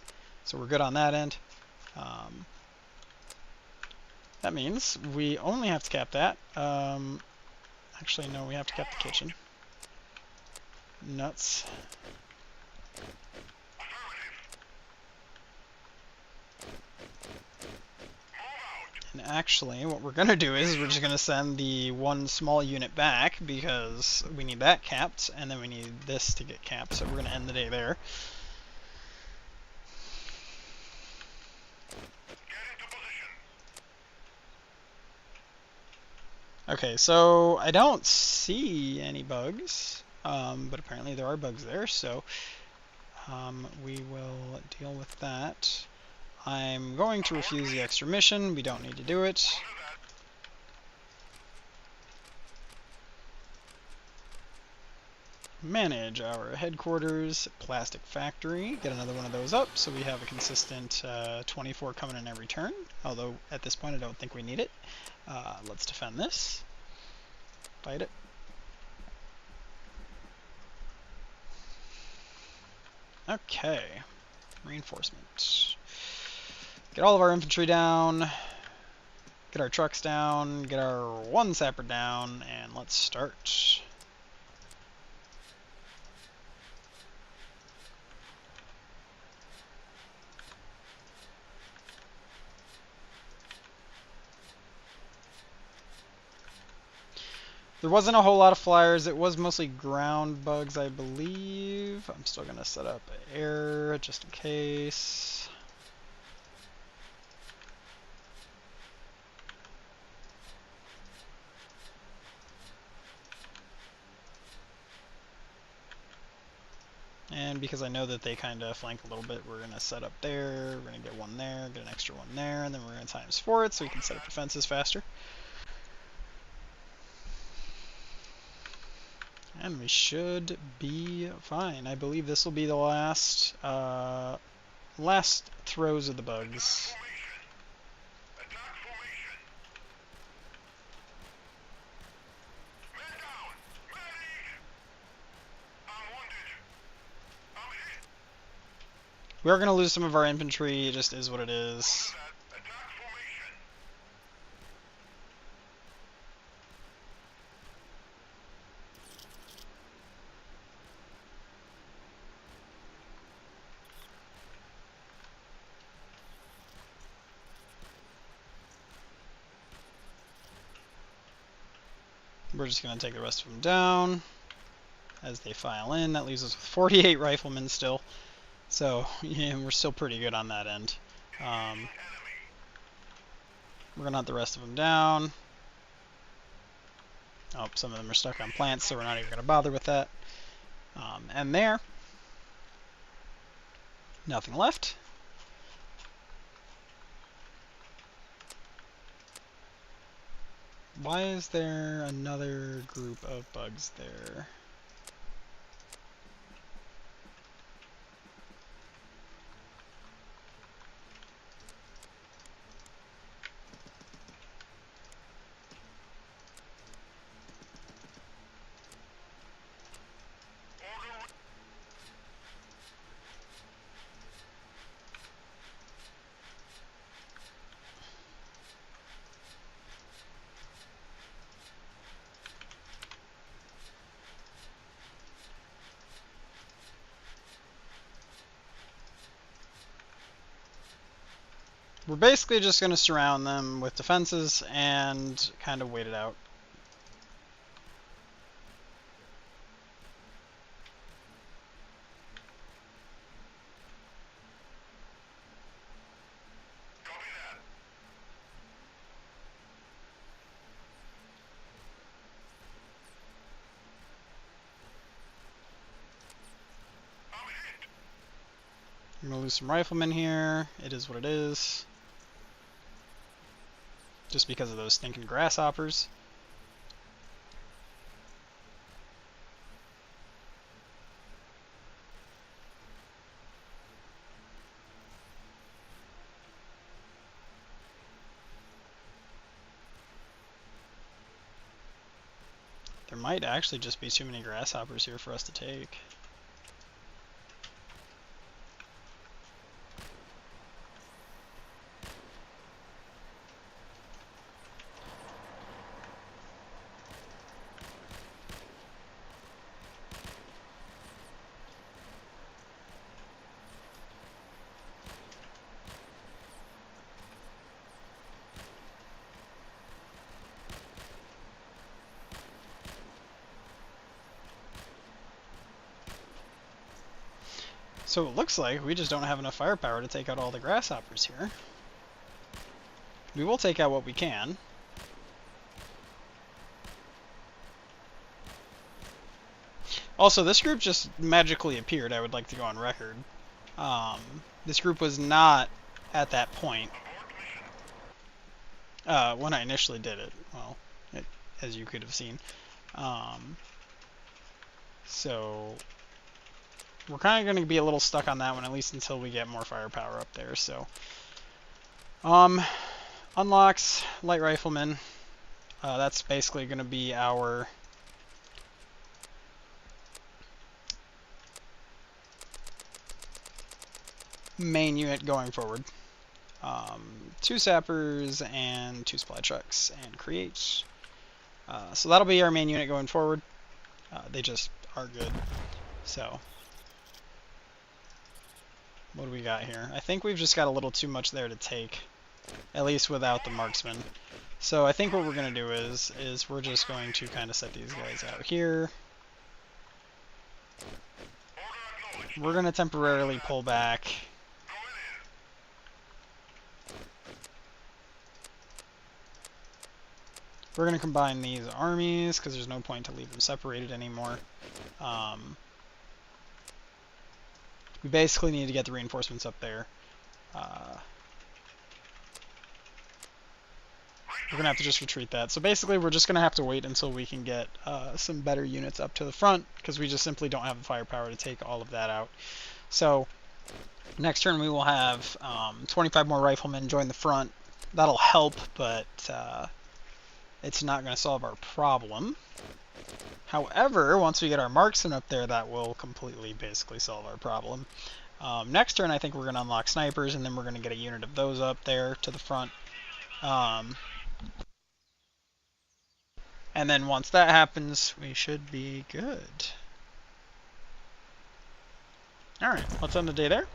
So we're good on that end. That means we only have to cap that. Actually, no, we have to cap the kitchen. Nuts. And actually, what we're going to do is we're just going to send the one small unit back because we need that capped, and then we need this to get capped, so we're going to end the day there. Okay, so I don't see any bugs, but apparently there are bugs there, so we will deal with that. I'm going to refuse the extra mission. We don't need to do it. Manage our headquarters, plastic factory. Get another one of those up so we have a consistent 24 coming in every turn. Although at this point I don't think we need it. Let's defend this. Fight it. Okay. Reinforcement. Get all of our infantry down. Get our trucks down. Get our one sapper down. And let's start. There wasn't a whole lot of flyers. It was mostly ground bugs, I believe. I'm still going to set up air just in case. And because I know that they kind of flank a little bit, we're going to set up there. We're going to get one there, get an extra one there, and then we're going to times 4 it so we can set up defenses faster. And we should be fine. I believe this will be the last throws of the bugs. We are going to lose some of our infantry. It just is what it is. We're just going to take the rest of them down as they file in. That leaves us with 48 riflemen still. So, yeah, we're still pretty good on that end. We're going to hunt the rest of them down. Oh, some of them are stuck on plants, so we're not even going to bother with that. And there. Nothing left. Why is there another group of bugs there? We're basically just going to surround them with defenses and kind of wait it out. I'm going to lose some riflemen here. It is what it is. Just because of those stinking grasshoppers. There might actually just be too many grasshoppers here for us to take. So it looks like we just don't have enough firepower to take out all the grasshoppers here. We will take out what we can. Also, this group just magically appeared, I would like to go on record. This group was not at that point when I initially did it. Well, as you could have seen. So we're kind of going to be a little stuck on that one, at least until we get more firepower up there. So, unlocks, light riflemen. That's basically going to be our main unit going forward. 2 sappers and 2 supply trucks and create. So that'll be our main unit going forward. They just are good. So what do we got here? I think we've just got a little too much there to take, at least without the marksman. So I think what we're going to do is we're just going to kind of set these guys out here. We're going to temporarily pull back. We're going to combine these armies because there's no point to leave them separated anymore. We basically need to get the reinforcements up there. We're going to have to just retreat that. So basically we're just going to have to wait until we can get some better units up to the front because we just simply don't have the firepower to take all of that out. So next turn we will have 25 more riflemen join the front. That'll help, but it's not going to solve our problem. However, once we get our marksmen up there, that will completely basically solve our problem. Next turn I think we're going to unlock snipers, and then we're going to get a unit of those up there to the front. And then once that happens, we should be good. Alright, let's end the day there.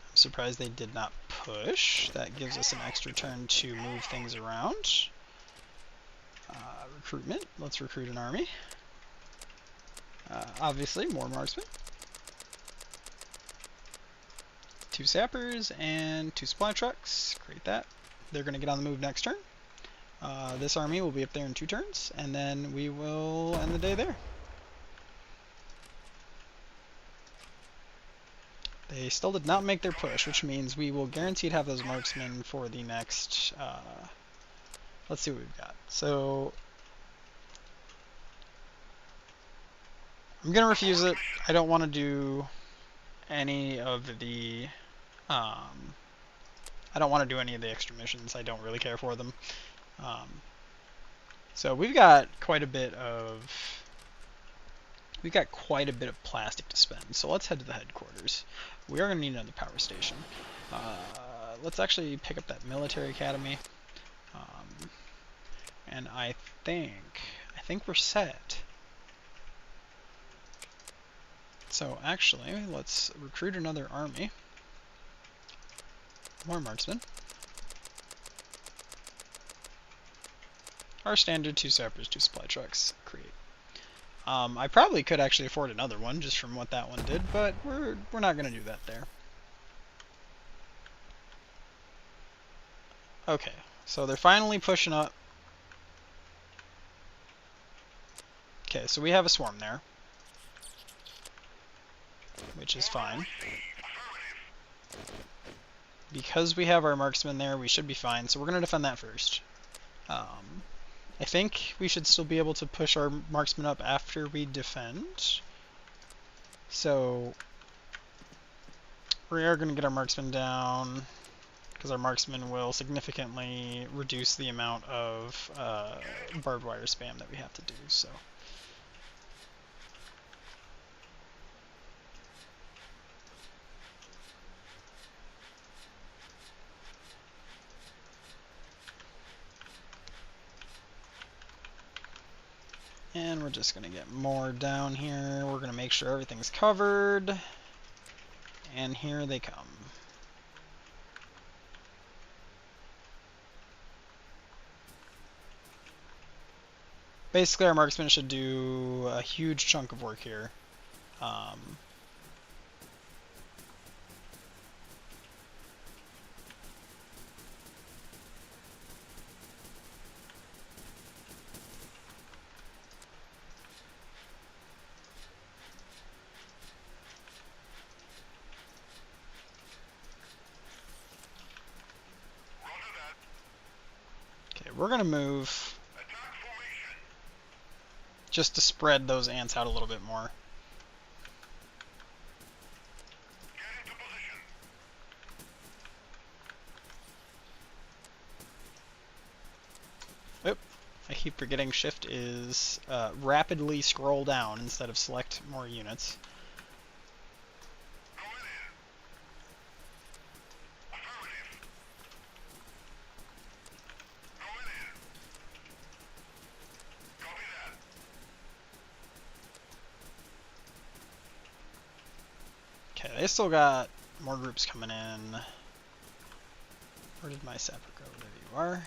I'm surprised they did not push. That gives us an extra turn to move things around. Recruitment. Let's recruit an army. Obviously, more marksmen. 2 sappers and 2 supply trucks. Create that. They're going to get on the move next turn. This army will be up there in 2 turns, and then we will end the day there. They still did not make their push, which means we will guaranteed have those marksmen for the next... let's see what we've got. So I'm going to refuse it. I don't want to do any of the... I don't want to do any of the extra missions. I don't really care for them. So we've got quite a bit of plastic to spend. So let's head to the headquarters. We are going to need another power station. Let's actually pick up that military academy. And I think we're set. So actually, let's recruit another army. More marksmen. Our standard 2 sappers, 2 supply trucks. Create. I probably could actually afford another one just from what that one did, but we're not going to do that there. Okay, so they're finally pushing up. Okay, so we have a swarm there, which is fine. Because we have our marksmen there, we should be fine, so we're going to defend that first. I think we should still be able to push our marksmen up after we defend. So we are going to get our marksmen down, because our marksmen will significantly reduce the amount of barbed wire spam that we have to do. So. And we're just going to get more down here. We're going to make sure everything's covered. And here they come. Basically, our marksmen should do a huge chunk of work here. We're going to move just to spread those ants out a little bit more. Oop, I keep forgetting shift is rapidly scroll down instead of select more units. they still got more groups coming in. Where did my sapper go? There you are.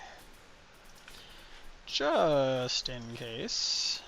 Just in case.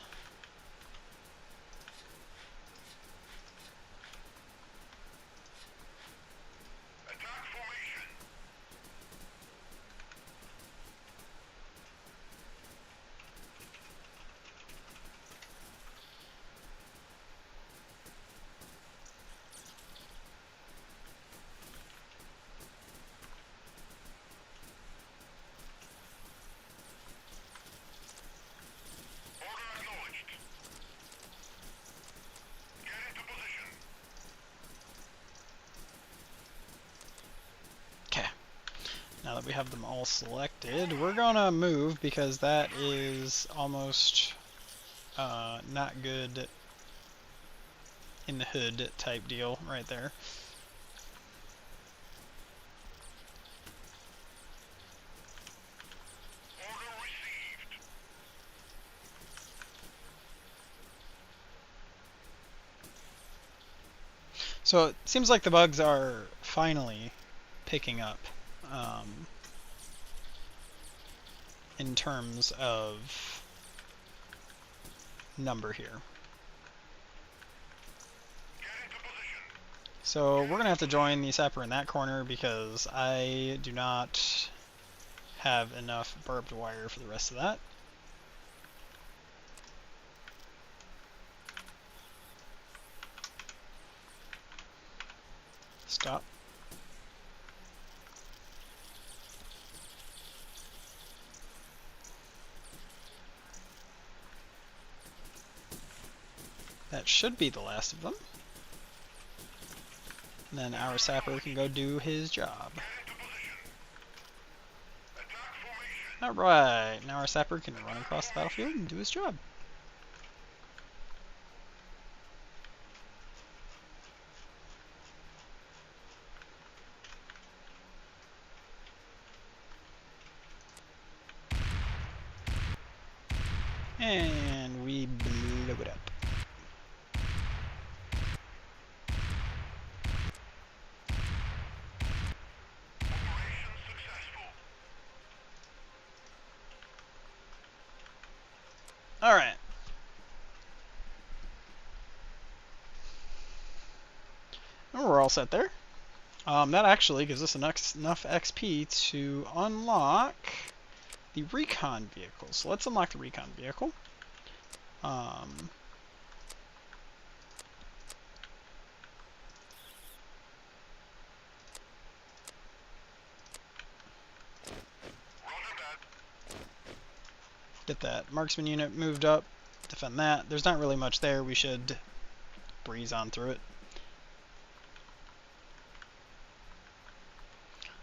Now that we have them all selected, we're gonna move because that is almost not good in the hood type deal right there. So it seems like the bugs are finally picking up in terms of number here. So we're going to have to join the sapper in that corner because I do not have enough barbed wire for the rest of that. Stop. That should be the last of them. And then our sapper can go do his job. Alright, now our sapper can run across the battlefield and do his job. And we blow it up. Alright. We're all set there. That actually gives us enough XP to unlock the recon vehicle. So let's unlock the recon vehicle. Get that marksman unit moved up, defend that. There's not really much there. We should breeze on through it.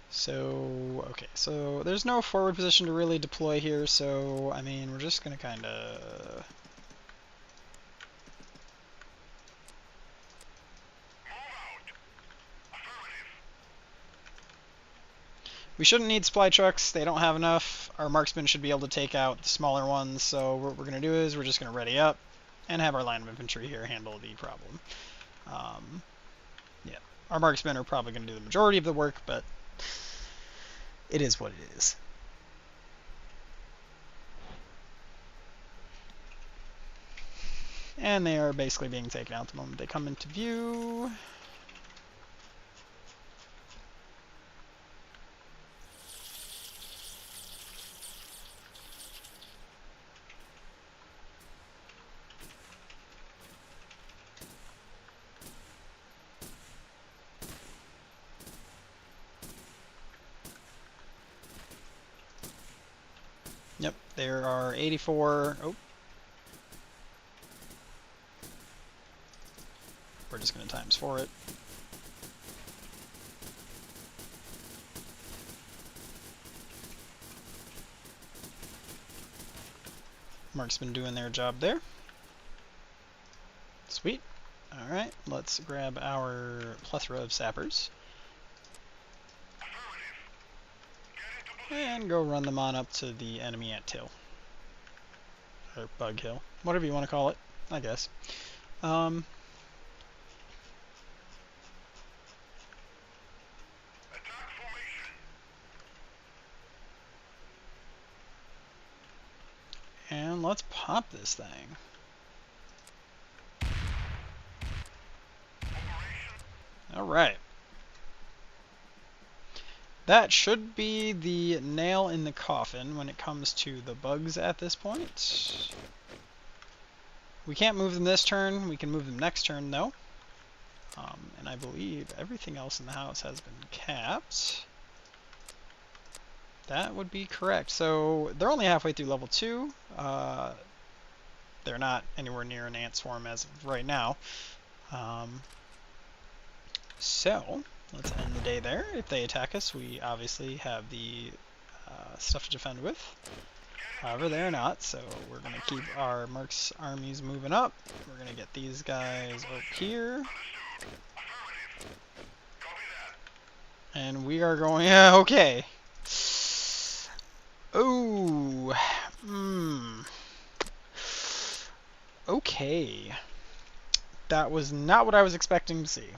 So, okay, so there's no forward position to really deploy here, so, I mean, we're just gonna kinda... We shouldn't need supply trucks, they don't have enough. Our marksmen should be able to take out the smaller ones, so what we're gonna do is we're just gonna ready up and have our line of infantry here handle the problem. Yeah, our marksmen are probably gonna do the majority of the work, but it is what it is. And they are basically being taken out the moment they come into view. Yep, there are 84. Oh. We're just going to ×4 it. Marksmen doing their job there. Sweet. Alright, let's grab our plethora of sappers. And go run them on up to the enemy ant hill. Or bug hill. Whatever you want to call it, I guess. let's pop this thing. Alright. That should be the nail in the coffin when it comes to the bugs at this point. We can't move them this turn. We can move them next turn, though. And I believe everything else in the house has been capped. That would be correct. So they're only halfway through level 2. They're not anywhere near an ant swarm as of right now. So let's end the day there. If they attack us, we obviously have the stuff to defend with. However, they're not, so we're going to keep our Mercs armies moving up. We're going to get these guys up here. And we are going... Yeah, okay. Ooh. Okay. That was not what I was expecting to see.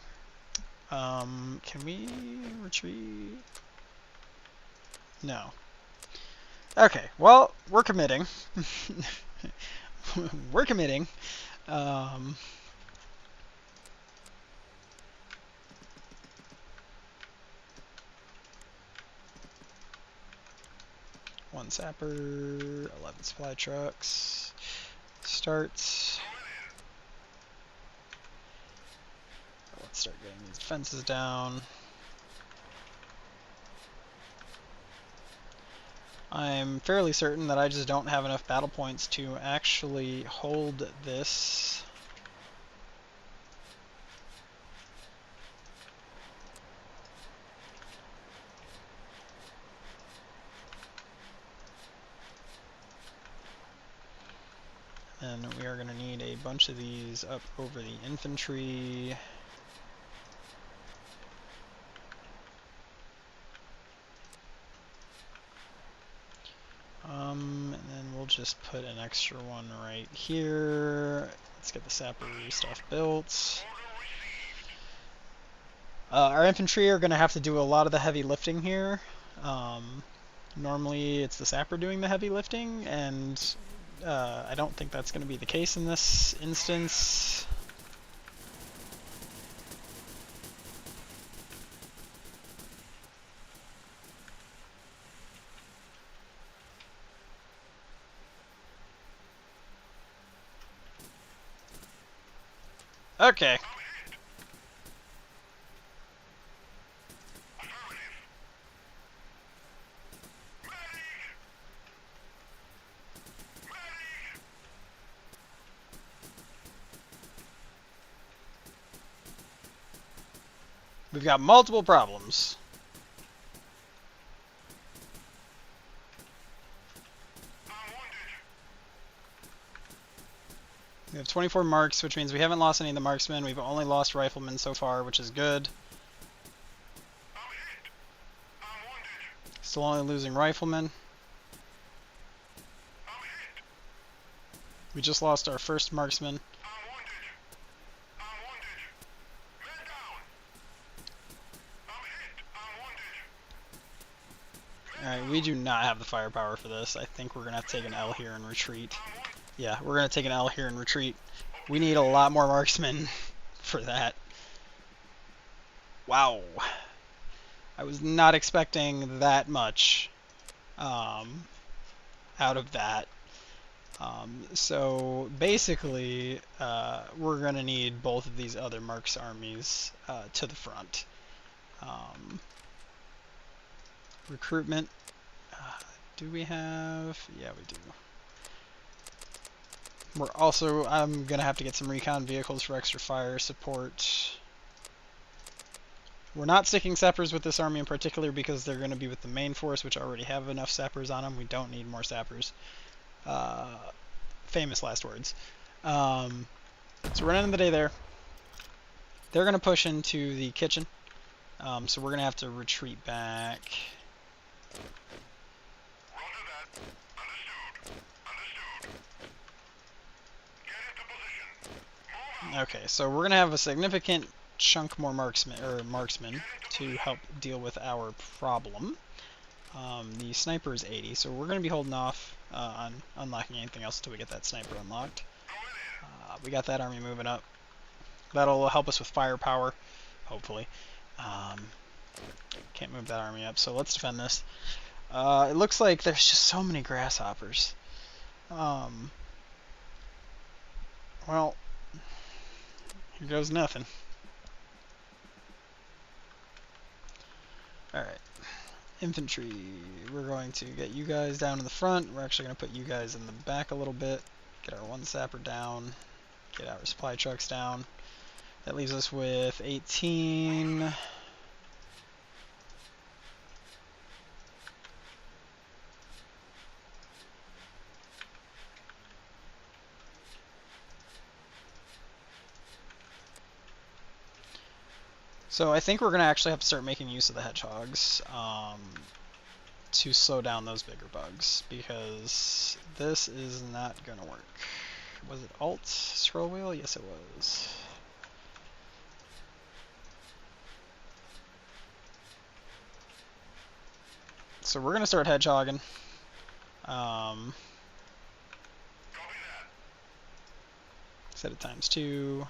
Can we retreat? No. Okay, well, we're committing. We're committing. One sapper, 11 supply trucks. Starts. Let's start getting these defenses down. I'm fairly certain that I just don't have enough battle points to actually hold this. And we are going to need a bunch of these up over the infantry. And then we'll just put an extra one right here. Let's get the sapper stuff built. Our infantry are going to have to do a lot of the heavy lifting here. Normally it's the sapper doing the heavy lifting, and I don't think that's going to be the case in this instance. Okay. We've got multiple problems. We have 24 marks, which means we haven't lost any of the marksmen. We've only lost riflemen so far, which is good. Still only losing riflemen. We just lost our first marksman. Alright, we do not have the firepower for this. I think we're going to have to take an L here and retreat. Yeah, we're going to take an L here and retreat. We need a lot more marksmen for that. Wow. I was not expecting that much out of that. So basically, we're going to need both of these other Mercs armies to the front. Recruitment. Do we have? Yeah, we do. We're also, I'm going to have to get some recon vehicles for extra fire support. We're not sticking sappers with this army in particular because they're going to be with the main force, which already have enough sappers on them. We don't need more sappers. Famous last words. So we're ending the day there. They're going to push into the kitchen. So we're going to have to retreat back. Okay, so we're going to have a significant chunk more marksmen to help deal with our problem. The sniper is 80, so we're going to be holding off on unlocking anything else until we get that sniper unlocked. We got that army moving up. That'll help us with firepower, hopefully. Can't move that army up, so let's defend this. It looks like there's just so many grasshoppers. Well, here goes nothing. Alright. Infantry, we're going to get you guys down in the front. We're actually going to put you guys in the back a little bit. Get our one sapper down. Get our supply trucks down. That leaves us with 18. So I think we're going to actually have to start making use of the hedgehogs to slow down those bigger bugs, because this is not going to work. Was it Alt scroll wheel? Yes, it was. So we're going to start hedgehogging. Set it ×2.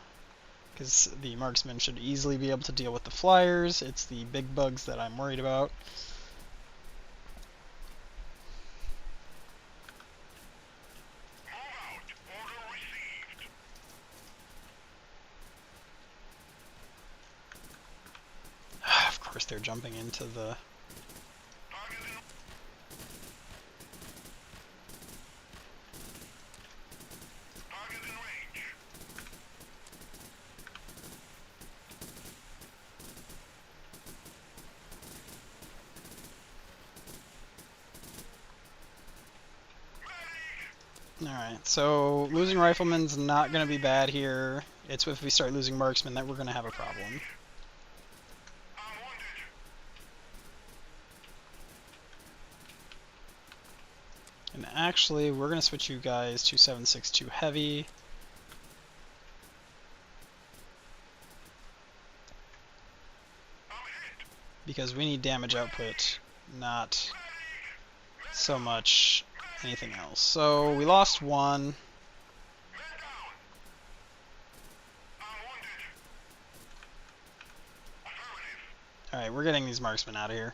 Because the marksman should easily be able to deal with the flyers. It's the big bugs that I'm worried about. Of course they're jumping into the... Alright, so losing riflemen's not going to be bad here. It's if we start losing marksmen that we're going to have a problem. And actually, we're going to switch you guys to 7.62 heavy. Because we need damage output, not so much anything else. So we lost one. Alright, we're getting these marksmen out of here.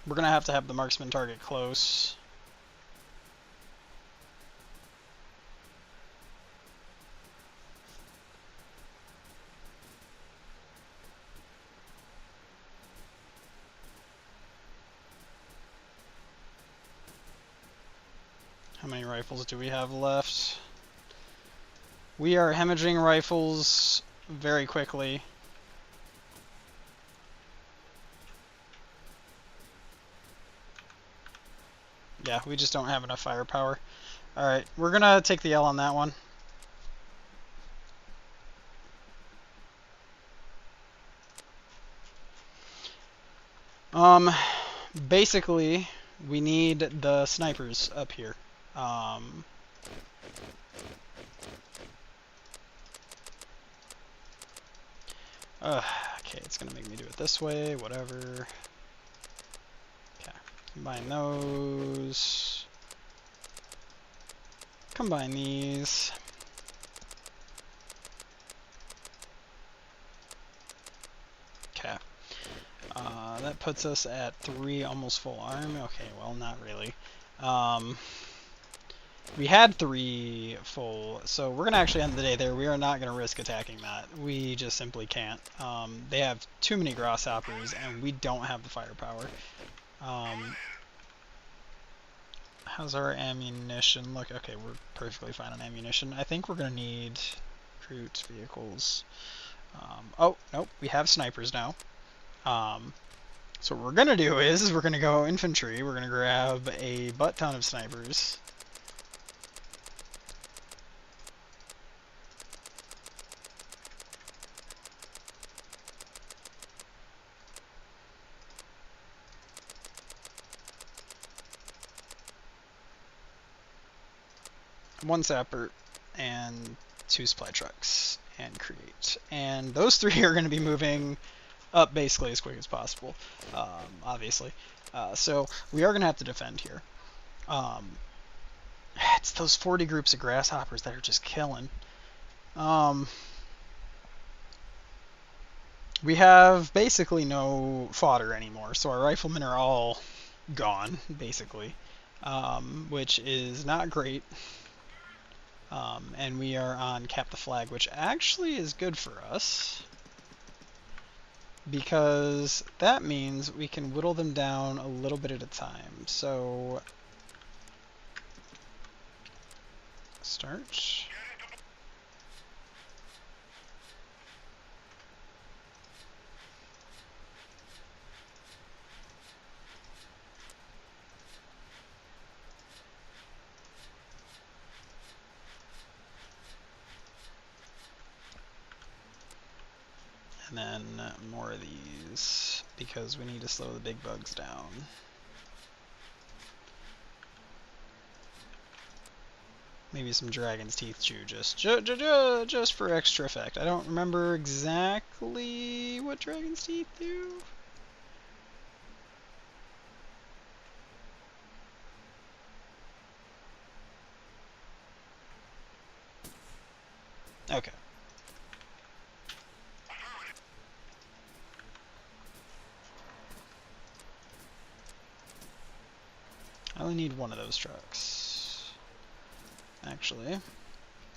We're going to have the marksman target close. How many rifles do we have left? We are hemorrhaging rifles very quickly. Yeah, we just don't have enough firepower. Alright, we're gonna take the L on that one. Basically, we need the snipers up here. Okay, it's gonna make me do it this way, whatever. Okay, combine those. Combine these. Okay. That puts us at 3 almost full arm. Okay, well, not really. We had 3 full, so we're going to actually end the day there. We are not going to risk attacking that. We just simply can't. They have too many grasshoppers, and we don't have the firepower. How's our ammunition look? Okay, we're perfectly fine on ammunition. I think we're going to need recruit vehicles. Oh, nope, we have snipers now. So what we're going to do is we're going to go infantry. We're going to grab a butt ton of snipers. 1 sapper, and 2 supply trucks, and create. And those 3 are going to be moving up basically as quick as possible, obviously. So we are going to have to defend here. It's those 40 groups of grasshoppers that are just killing. We have basically no fodder anymore, so our riflemen are all gone, basically, which is not great. And we are on Cap the Flag, which actually is good for us, because that means we can whittle them down a little bit at a time. So, start. And then more of these, because we need to slow the big bugs down. Maybe some Dragon's Teeth Chew, just for extra effect. I don't remember exactly what Dragon's Teeth do. Okay. I only need 1 of those trucks. Actually,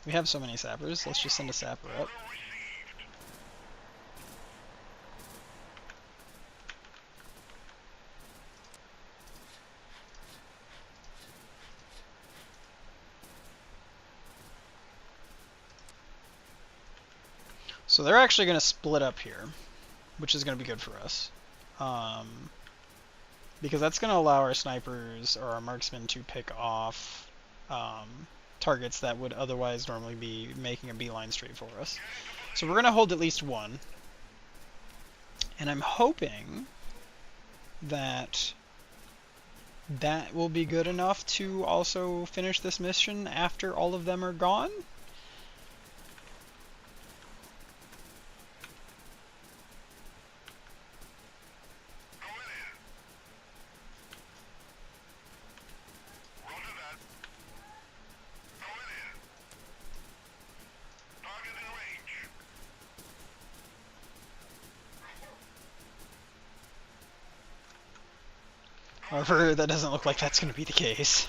we have so many sappers, let's just send a sapper up. So they're actually going to split up here, which is going to be good for us. Because that's going to allow our snipers or our marksmen to pick off targets that would otherwise normally be making a beeline straight for us. So we're going to hold at least 1. And I'm hoping that that will be good enough to also finish this mission after all of them are gone. However, that doesn't look like that's going to be the case.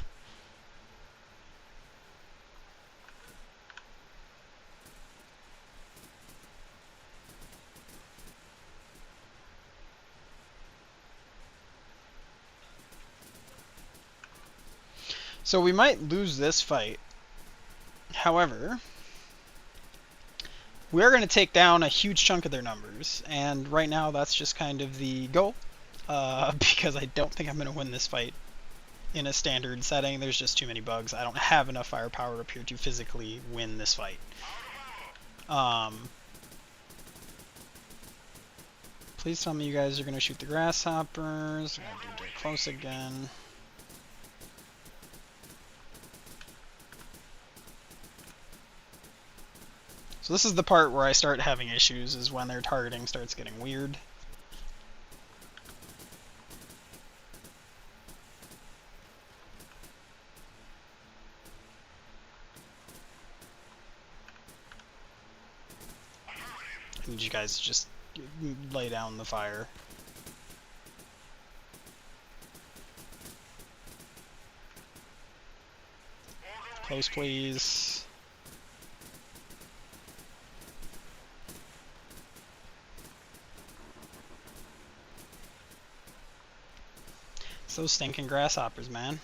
So we might lose this fight. However, we're going to take down a huge chunk of their numbers, and right now that's just kind of the goal. Because I don't think I'm going to win this fight in a standard setting. There's just too many bugs. I don't have enough firepower up here to physically win this fight. Please tell me you guys are going to shoot the grasshoppers. I'm going to do it close again. So this is the part where I start having issues, is when their targeting starts getting weird. I need you guys to just lay down the fire. Close, please. It's those stinking grasshoppers, man.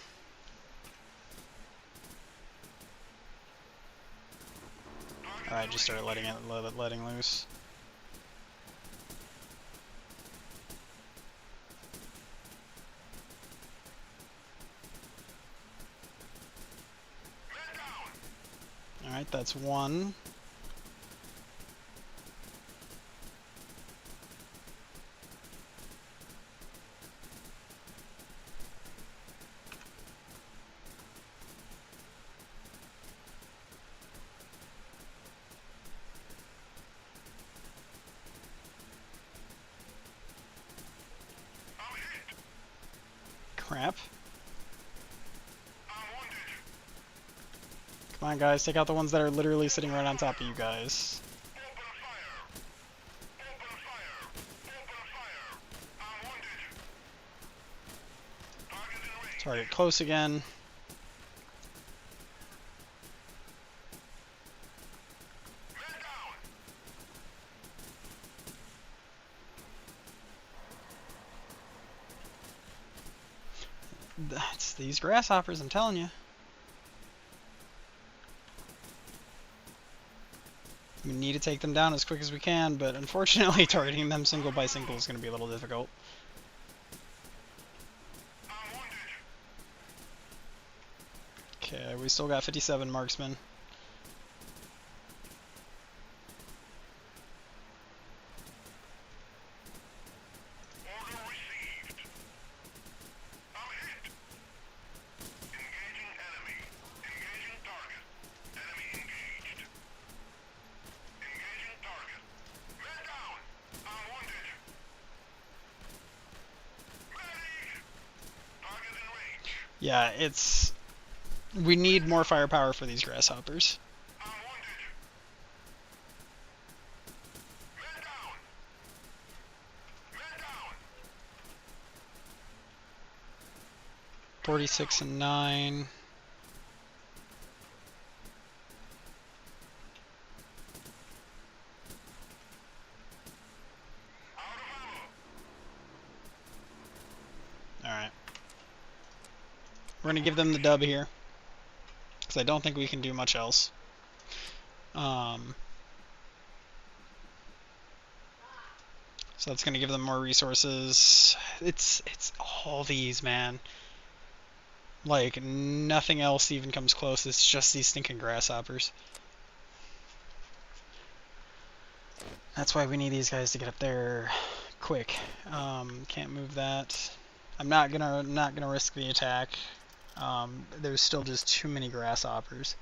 Alright, just start letting loose. Alright, that's 1. Crap. Come on, guys, take out the ones that are literally sitting right on top of you guys. Target close again. That's these grasshoppers, I'm telling you. We need to take them down as quick as we can, but unfortunately targeting them single by single is going to be a little difficult. Okay, we still got 57 marksmen. Yeah, it's... we need more firepower for these grasshoppers. .46 and 9. Alright. We're going to give them the dub here, because I don't think we can do much else. So that's going to give them more resources. It's all these, man. Like, nothing else even comes close. It's just these stinking grasshoppers. That's why we need these guys to get up there quick. Can't move that. I'm not gonna risk the attack. There's still just too many grasshoppers.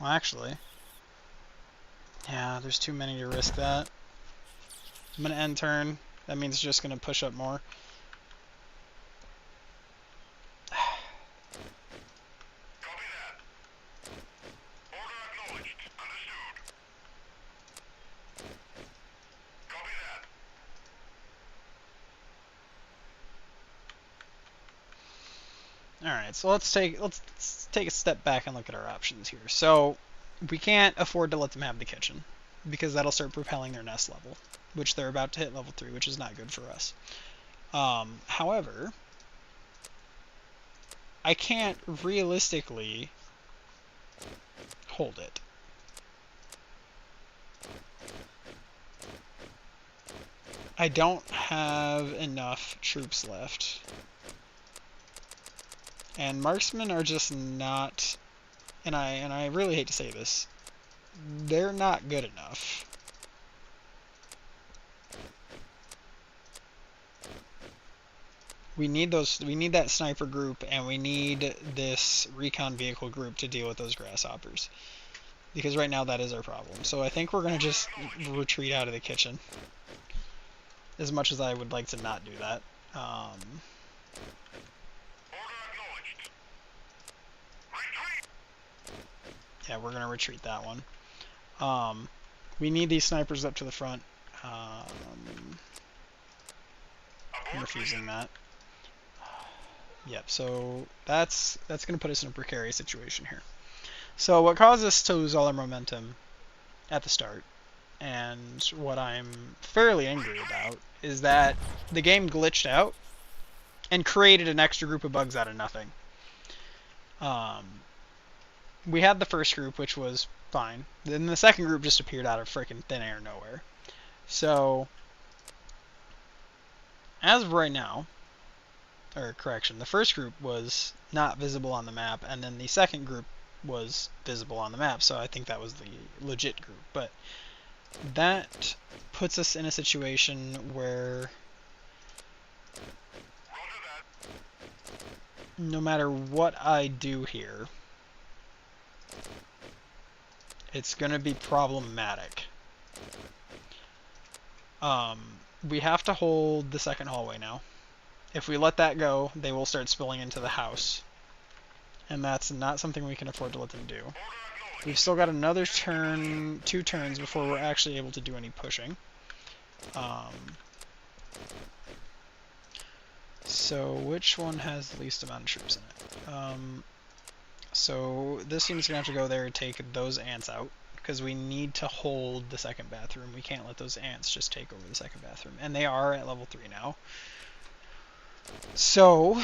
Well, actually, yeah, there's too many to risk that. I'm gonna end turn. That means it's just gonna push up more. Alright, so let's take a step back and look at our options here. So we can't afford to let them have the kitchen, because that'll start propelling their nest level, which they're about to hit level 3, which is not good for us. However, I can't realistically hold it. I don't have enough troops left. And marksmen are just not, and I really hate to say this, they're not good enough. We need that sniper group, and we need this recon vehicle group to deal with those grasshoppers. Because right now that is our problem. So I think we're going to just retreat out of the kitchen. As much as I would like to not do that. Yeah, we're going to retreat that one. We need these snipers up to the front. I'm refusing that. Yep, so that's going to put us in a precarious situation here. So what caused us to lose all our momentum at the start, and what I'm fairly angry about, is that the game glitched out and created an extra group of bugs out of nothing. We had the first group, which was fine. Then the second group just appeared out of freaking thin air nowhere. So, as of right now, or correction, the first group was not visible on the map, and then the second group was visible on the map, so I think that was the legit group. But that puts us in a situation where no matter what I do here, it's going to be problematic. We have to hold the second hallway now, If we let that go, they will start spilling into the house. And that's not something we can afford to let them do. We've still got another turn, 2 turns before we're actually able to do any pushing. So which one has the least amount of troops in it? So this unit's going to have to go there and take those ants out, because we need to hold the second bathroom. We can't let those ants just take over the second bathroom. And they are at level 3 now. So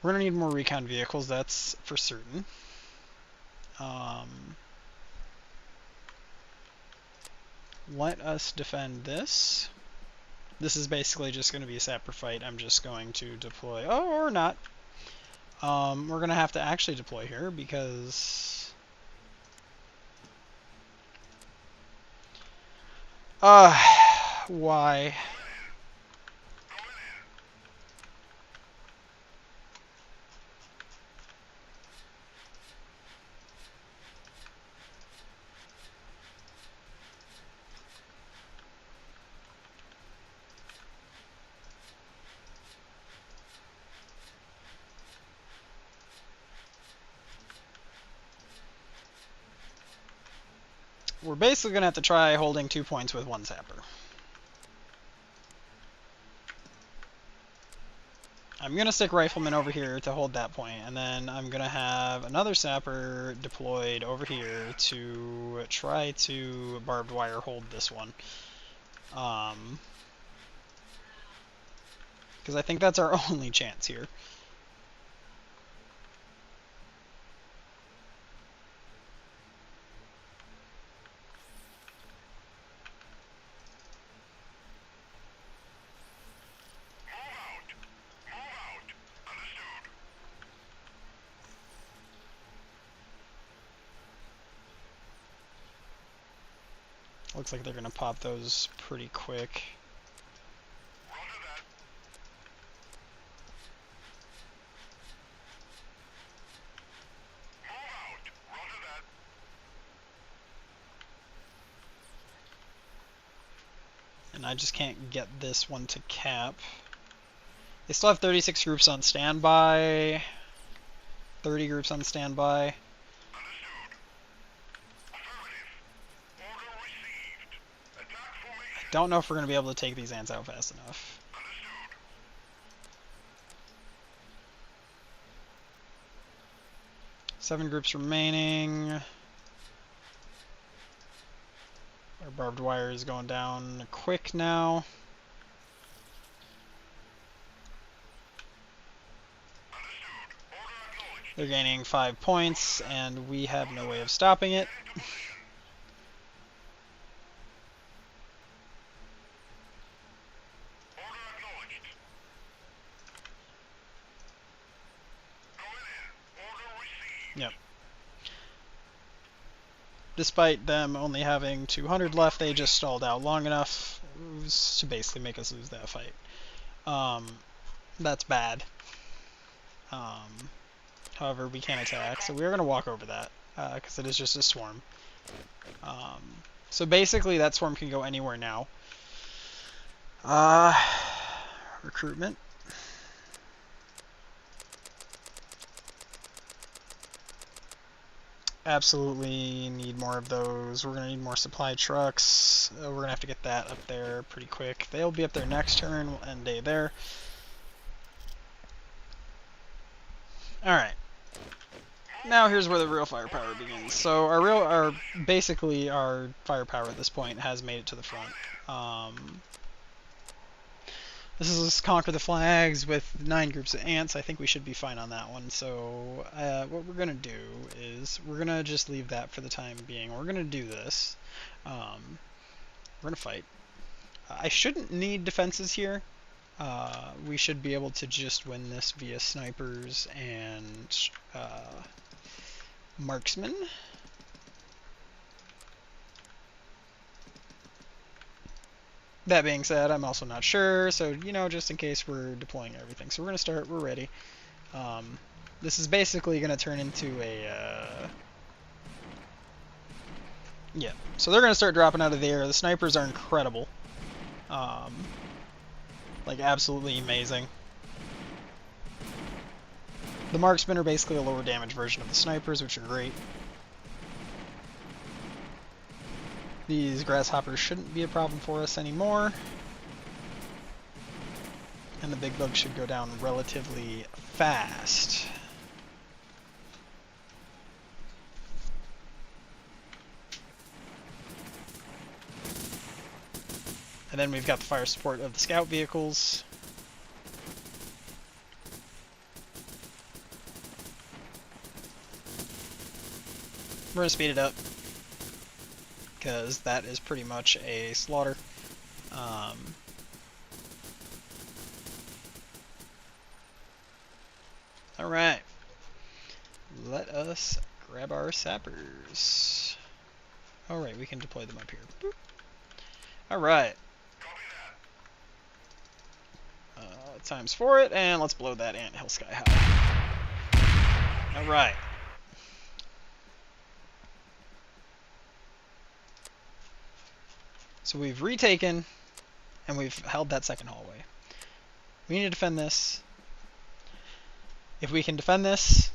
we're going to need more recon vehicles, that's for certain. Let us defend this. This is basically just going to be a sapper fight. I'm just going to deploy... Oh, or not. We're going to have to actually deploy here because... why? We're basically going to have to try holding 2 points with 1 sapper. I'm going to stick riflemen over here to hold that point, and then I'm going to have another sapper deployed over here to try to barbed wire hold this one. Because I think that's our only chance here. Looks like they're going to pop those pretty quick. And I just can't get this one to cap. They still have 36 groups on standby. 30 groups on standby. Don't know if we're going to be able to take these ants out fast enough. Seven groups remaining. Our barbed wire is going down quick now. They're gaining 5 points, and we have no way of stopping it. Yep. Despite them only having 200 left, they just stalled out long enough to basically make us lose that fight. That's bad. However, we can attack, so we're going to walk over that, because it is just a swarm. So basically, that swarm can go anywhere now. Recruitment. Absolutely need more of those. We're going to need more supply trucks. We're going to have to get that up there pretty quick. They'll be up there next turn. We'll end day there. Alright. Now here's where the real firepower begins. So basically our firepower at this point has made it to the front. This is Conquer the Flags with 9 groups of ants. I think we should be fine on that one. So what we're going to do is we're going to just leave that for the time being. We're going to do this. We're going to fight. I shouldn't need defenses here. We should be able to just win this via snipers and marksmen. That being said, I'm also not sure, so, you know, just in case we're deploying everything. So we're going to start, we're ready. This is basically going to turn into a, yeah. So they're going to start dropping out of the air. The snipers are incredible. Like, absolutely amazing. The marksmen are basically a lower damage version of the snipers, which are great. These grasshoppers shouldn't be a problem for us anymore. And the big bugs should go down relatively fast. And then we've got the fire support of the scout vehicles. We're going to speed it up, because that is pretty much a slaughter. Alright. Let us grab our sappers. Alright, we can deploy them up here. Boop. Alright. Times for it, and let's blow that anthill sky high. Alright. So we've retaken, and we've held that second hallway. We need to defend this. If we can defend this,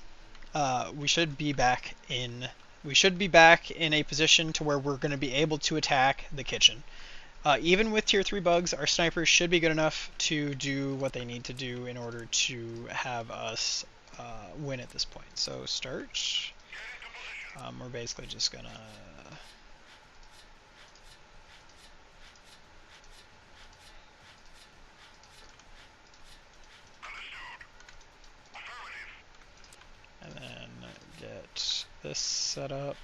we should be back in a position to where we're going to be able to attack the kitchen. Even with tier 3 bugs, our snipers should be good enough to do what they need to do in order to have us win at this point. So start. We're basically just gonna and then get this set up.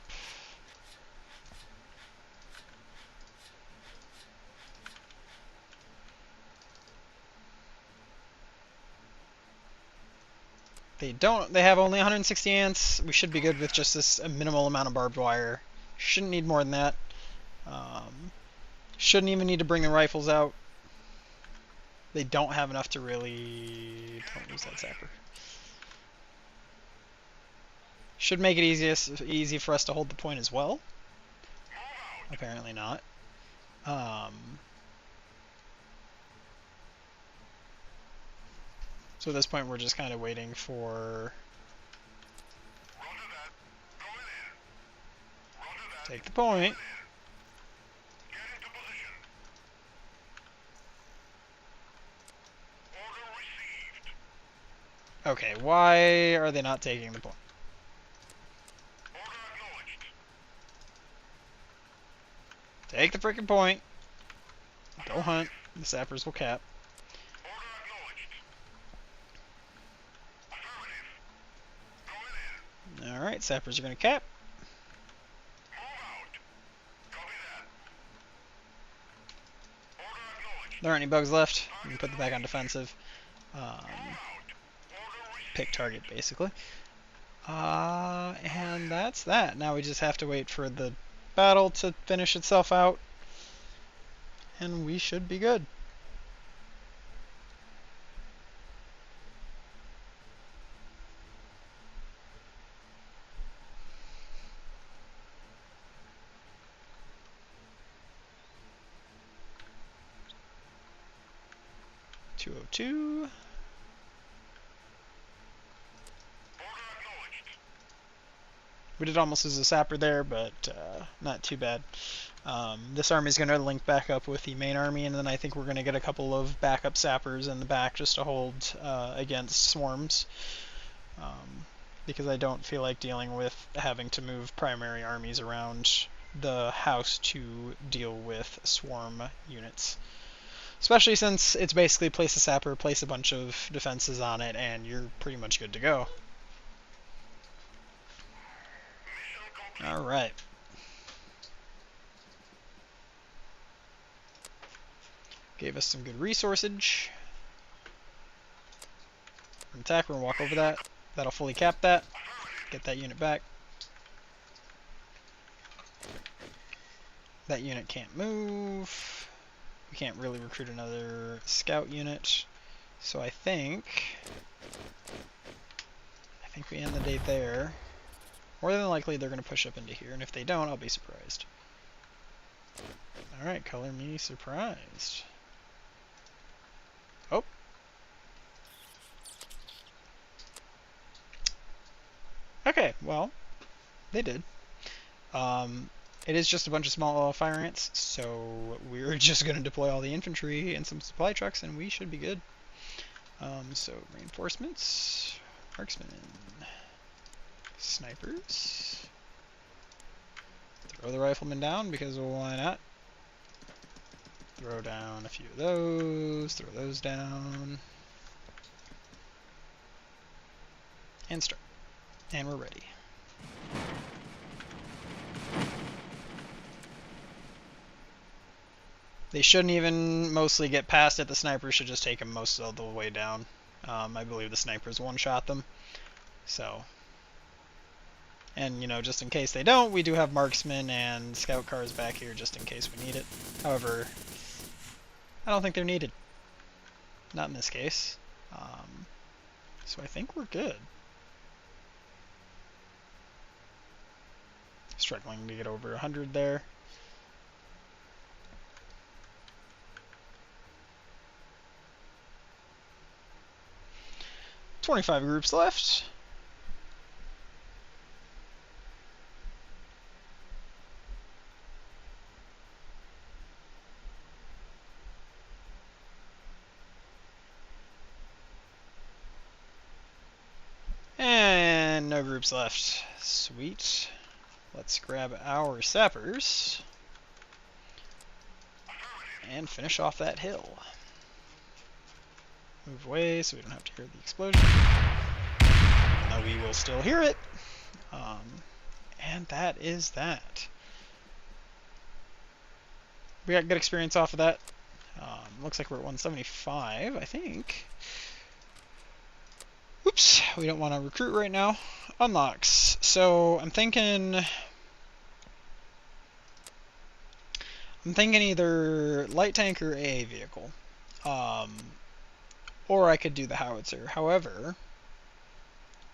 They have only 160 ants. We should be good with just this minimal amount of barbed wire. Shouldn't need more than that. Shouldn't even need to bring the rifles out. They don't have enough to really... Don't use that zapper. Should make it easy for us to hold the point as well. Apparently not. So at this point we're just kind of waiting for... Take the point. Okay, why are they not taking the point? Take the freaking point. Go hunt. The sappers will cap. Alright, sappers are going to cap. There aren't any bugs left. You can put them back on defensive. Pick target, basically. And that's that. Now we just have to wait for the battle to finish itself out. And we should be good. .202. We did almost lose a sapper there, but not too bad. This army is going to link back up with the main army, and then I think we're going to get a couple of backup sappers in the back just to hold against swarms. Because I don't feel like dealing with having to move primary armies around the house to deal with swarm units. Especially since it's basically place a sapper, place a bunch of defenses on it, and you're pretty much good to go. Alright. Gave us some good resourceage. We're gonna attack, we're gonna walk over that. That'll fully cap that. Get that unit back. That unit can't move. We can't really recruit another scout unit. So I think we end the day there. More than likely they're going to push up into here, and if they don't, I'll be surprised. Alright, color me surprised. Oh. Okay, well, they did. It is just a bunch of small fire ants, so we're just going to deploy all the infantry and some supply trucks, and we should be good. So reinforcements, marksmen, snipers. Throw the riflemen down, because why not? Throw down a few of those, throw those down. And start. And we're ready. They shouldn't even mostly get past it. The snipers should just take them most of the way down. I believe the snipers one-shot them. So, and, you know, just in case they don't, we do have marksmen and scout cars back here just in case we need it. However, I don't think they're needed. Not in this case. So I think we're good. Struggling to get over 100 there. "25 groups left. And no groups left. Sweet. Let's grab our sappers and finish off that hill. Move away so we don't have to hear the explosion. Even though we will still hear it. And that is that. We got good experience off of that. Looks like we're at 175, I think. Oops, we don't want to recruit right now. Unlocks. So I'm thinking either light tank or AA vehicle. Or I could do the howitzer. However,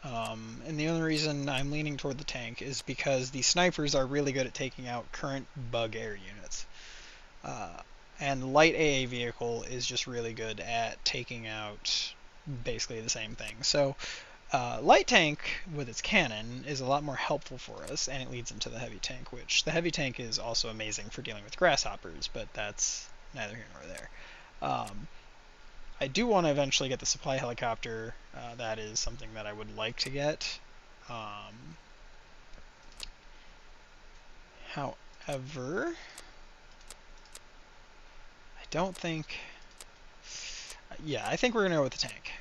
and the only reason I'm leaning toward the tank is because the snipers are really good at taking out current bug air units. And light AA vehicle is just really good at taking out basically the same thing. So light tank with its cannon is a lot more helpful for us, and it leads into the heavy tank, which the heavy tank is also amazing for dealing with grasshoppers, but that's neither here nor there. I do want to eventually get the supply helicopter. That is something that I would like to get. However, I don't think... Yeah, I think we're going to go with the tank.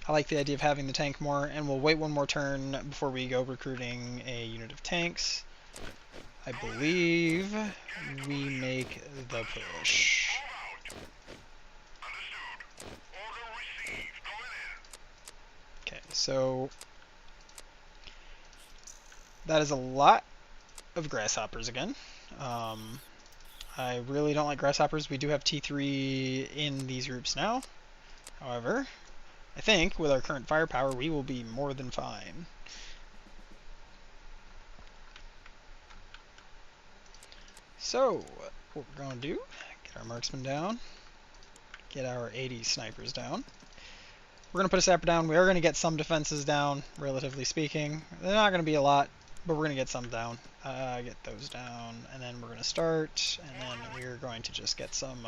I like the idea of having the tank more, and we'll wait one more turn before we go recruiting a unit of tanks. I believe we make the push. Okay, so that is a lot of grasshoppers again. I really don't like grasshoppers. We do have T3 in these groups now. However, I think with our current firepower, we will be more than fine. So, what we're going to do, get our marksmen down, get our 80 snipers down. We're going to put a sapper down. We are going to get some defenses down, relatively speaking. They're not going to be a lot, but we're going to get some down. Get those down, and then we're going to start, and then we're going to just get some,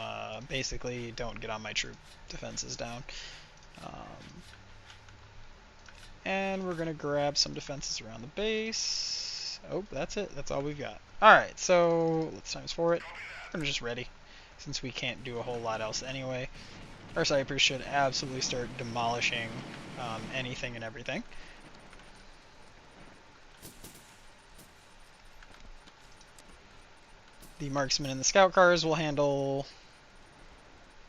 basically, don't get on my troop defenses down. And we're going to grab some defenses around the base. Oh, that's it. That's all we've got. Alright, so let's times 4 it. We're just ready, since we can't do a whole lot else anyway. Our snipers should absolutely start demolishing anything and everything. The marksmen and the scout cars will handle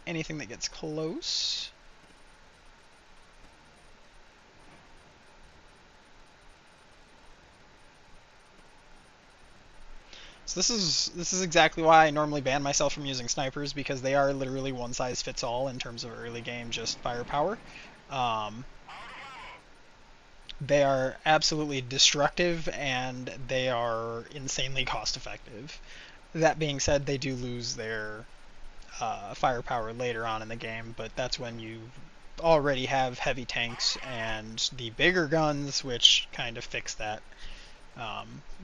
anything that gets close. So this is exactly why I normally ban myself from using snipers, because they are literally one size fits all in terms of early game just firepower. They are absolutely destructive, and they are insanely cost effective. That being said, they do lose their firepower later on in the game, but that's when you already have heavy tanks and the bigger guns, which kind of fix that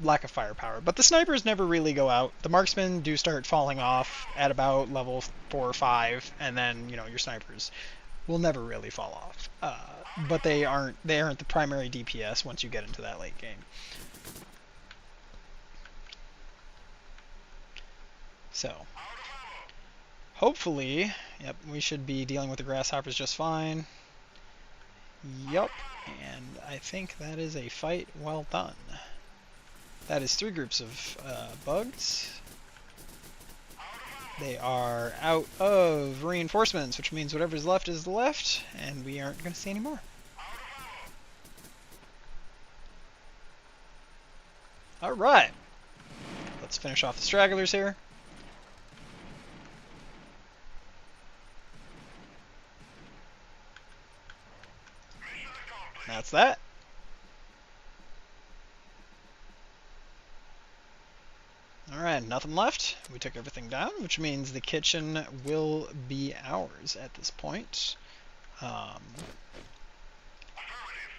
lack of firepower. But the snipers never really go out. The marksmen do start falling off at about level 4 or 5, and then your snipers will never really fall off. But they aren't the primary DPS once you get into that late game. So hopefully, yep, we should be dealing with the grasshoppers just fine. Yup, and I think that is a fight well done. That is 3 groups of bugs. They are out of reinforcements, which means whatever's left is left, and we aren't going to see any more. Alright. Let's finish off the stragglers here. That's that. Alright, nothing left. We took everything down, which means the kitchen will be ours at this point.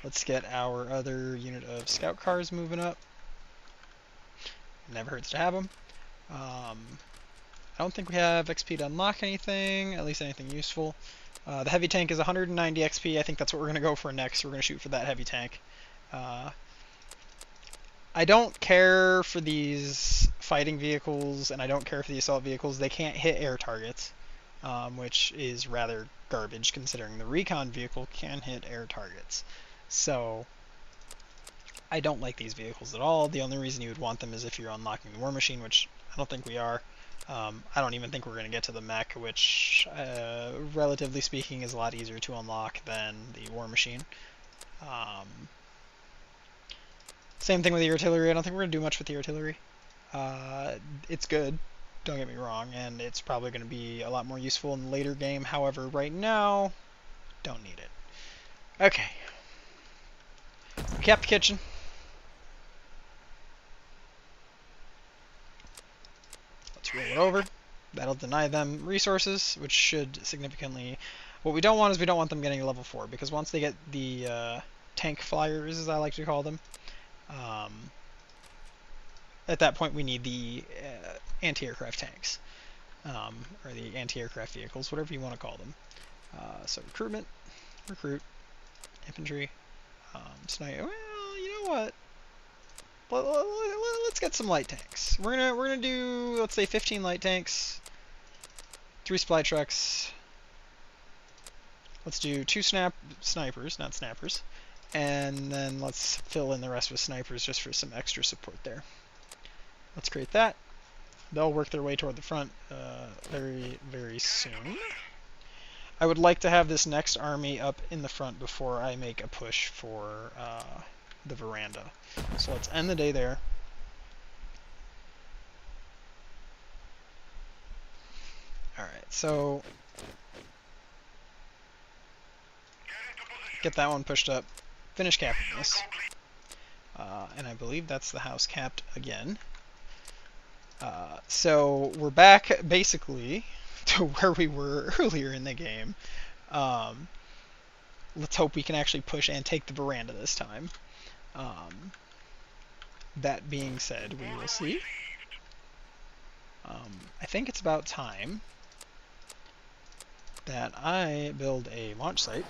Let's get our other unit of scout cars moving up. Never hurts to have them. I don't think we have XP to unlock anything, at least anything useful. The heavy tank is 190 XP. I think that's what we're going to go for next. We're going to shoot for that heavy tank. I don't care for these fighting vehicles, and I don't care for the assault vehicles. They can't hit air targets, which is rather garbage considering the recon vehicle can hit air targets. So I don't like these vehicles at all. The only reason you would want them is if you're unlocking the war machine, which I don't think we are. I don't even think we're going to get to the mech, which, relatively speaking, is a lot easier to unlock than the war machine. Same thing with the artillery. I don't think we're going to do much with the artillery. It's good, don't get me wrong, and it's probably going to be a lot more useful in the later game. However, right now, don't need it. Okay. Cap the kitchen. Let's roll it over. That'll deny them resources, which should significantly... What we don't want is we don't want them getting to level 4, because once they get the tank flyers, as I like to call them, at that point we need the anti-aircraft tanks, or the anti-aircraft vehicles, whatever you want to call them. So recruitment, recruit, infantry, sniper. Well, you know what? Let's get some light tanks. We're gonna do, let's say, 15 light tanks, 3 supply trucks. Let's do 2 snipers, not snappers, and then let's fill in the rest with snipers just for some extra support there. Let's create that. They'll work their way toward the front very, very soon. I would like to have this next army up in the front before I make a push for the veranda. So let's end the day there. Alright, so get that one pushed up. Finish capping this. And I believe that's the house capped again. So we're back basically to where we were earlier in the game. Let's hope we can actually push and take the veranda this time. That being said, we will see. I think it's about time that I build a launch site.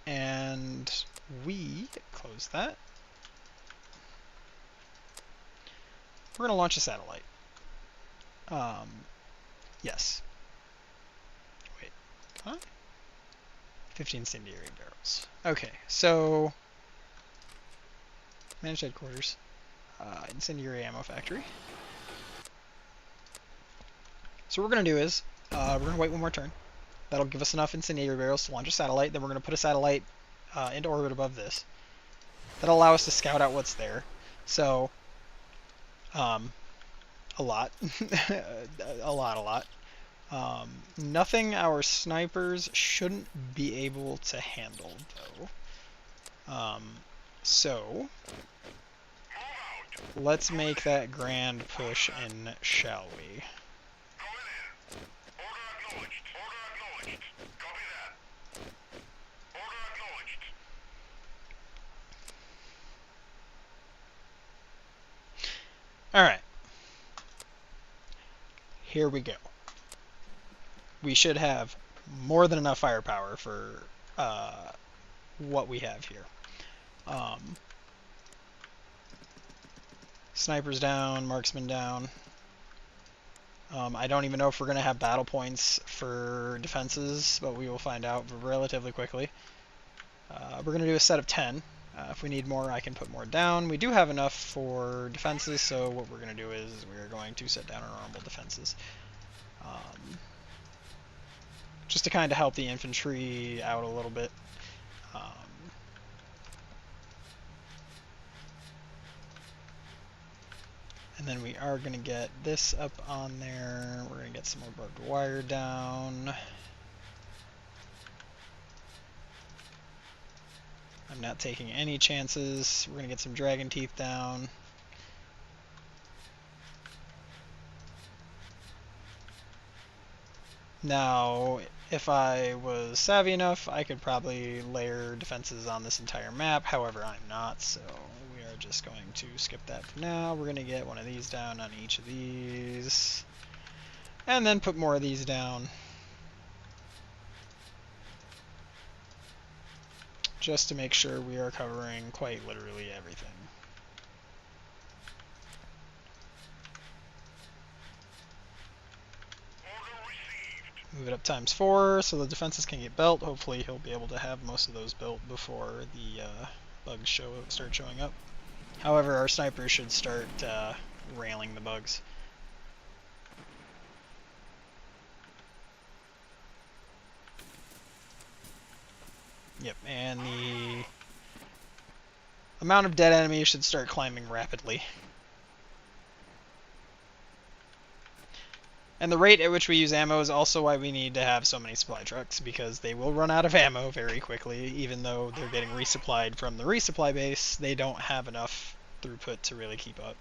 And we close that. We're going to launch a satellite. Yes. Wait. Huh? 15 incendiary barrels. Okay, so managed headquarters. Incendiary ammo factory. So what we're going to do is, we're going to wait one more turn. That'll give us enough incendiary barrels to launch a satellite. Then we're going to put a satellite into orbit above this. That'll allow us to scout out what's there. So, a lot. a lot. Nothing our snipers shouldn't be able to handle, though. So, let's make that grand push in, shall we? Alright. Here we go. We should have more than enough firepower for what we have here. Snipers down, marksman down. I don't even know if we're going to have battle points for defenses, but we will find out relatively quickly. We're going to do a set of 10. If we need more, I can put more down. We do have enough for defenses, so what we're going to do is we're going to set down our normal defenses. Just to kind of help the infantry out a little bit. And then we are going to get this up on there. We're going to get some more barbed wire down. I'm not taking any chances. We're going to get some dragon teeth down. Now, if I was savvy enough, I could probably layer defenses on this entire map. However, I'm not, so we are just going to skip that for now. We're going to get one of these down on each of these. And then put more of these down. Just to make sure we are covering quite literally everything. Move it up ×4 so the defenses can get built. Hopefully he'll be able to have most of those built before the bugs start showing up. However, our snipers should start railing the bugs. Yep, and the amount of dead enemies should start climbing rapidly. And the rate at which we use ammo is also why we need to have so many supply trucks, because they will run out of ammo very quickly. Even though they're getting resupplied from the resupply base, they don't have enough throughput to really keep up.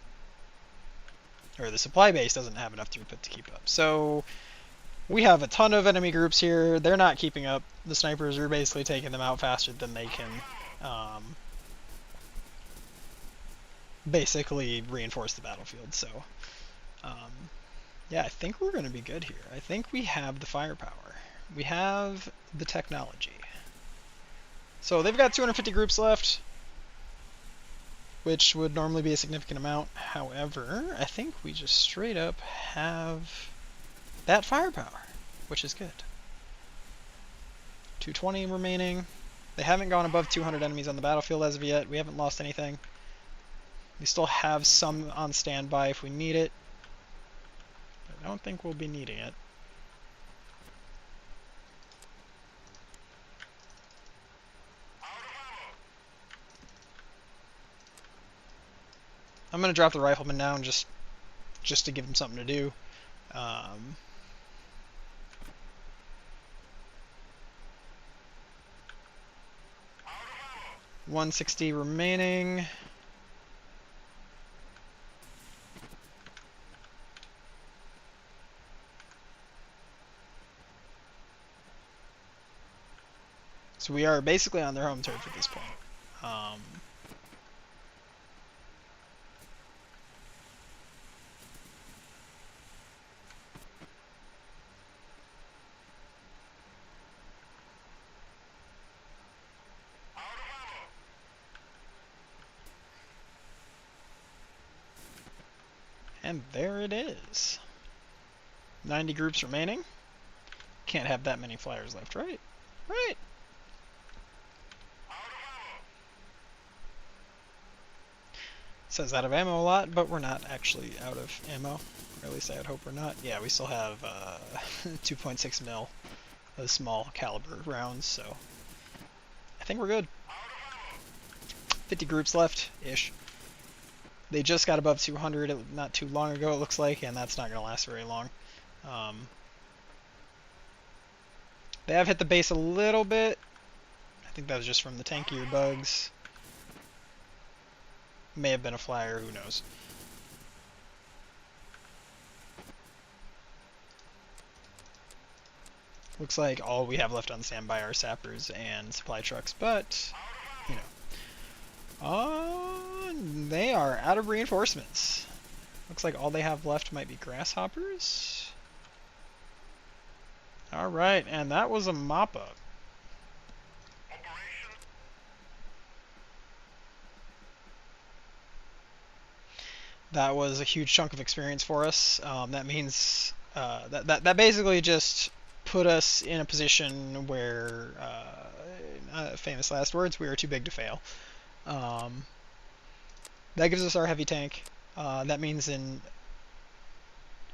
Or the supply base doesn't have enough throughput to keep up. So we have a ton of enemy groups here. They're not keeping up. The snipers are basically taking them out faster than they can basically reinforce the battlefield. So yeah, I think we're going to be good here. I think we have the firepower. We have the technology. So they've got 250 groups left, which would normally be a significant amount. However, I think we just straight up have that firepower, which is good. 220 remaining. They haven't gone above 200 enemies on the battlefield as of yet. We haven't lost anything. We still have some on standby if we need it. I don't think we'll be needing it. I'm going to drop the rifleman down just to give him something to do. 160 remaining. So we are basically on their home turf at this point. And there it is. 90 groups remaining. Can't have that many flyers left, right? Right. Says out of ammo a lot, but we're not actually out of ammo. Or at least I would hope we're not. Yeah, we still have 2.6 mil of small caliber rounds, so I think we're good. 50 groups left-ish. They just got above 200 not too long ago, it looks like, and that's not going to last very long. They have hit the base a little bit. I think that was just from the tankier bugs. May have been a flyer, who knows. Looks like all we have left on standby are sappers and supply trucks, but, you know. They are out of reinforcements. Looks like all they have left might be grasshoppers. Alright, and that was a mop-up. That was a huge chunk of experience for us. That means that basically just put us in a position where, famous last words, we are too big to fail. That gives us our heavy tank. That means in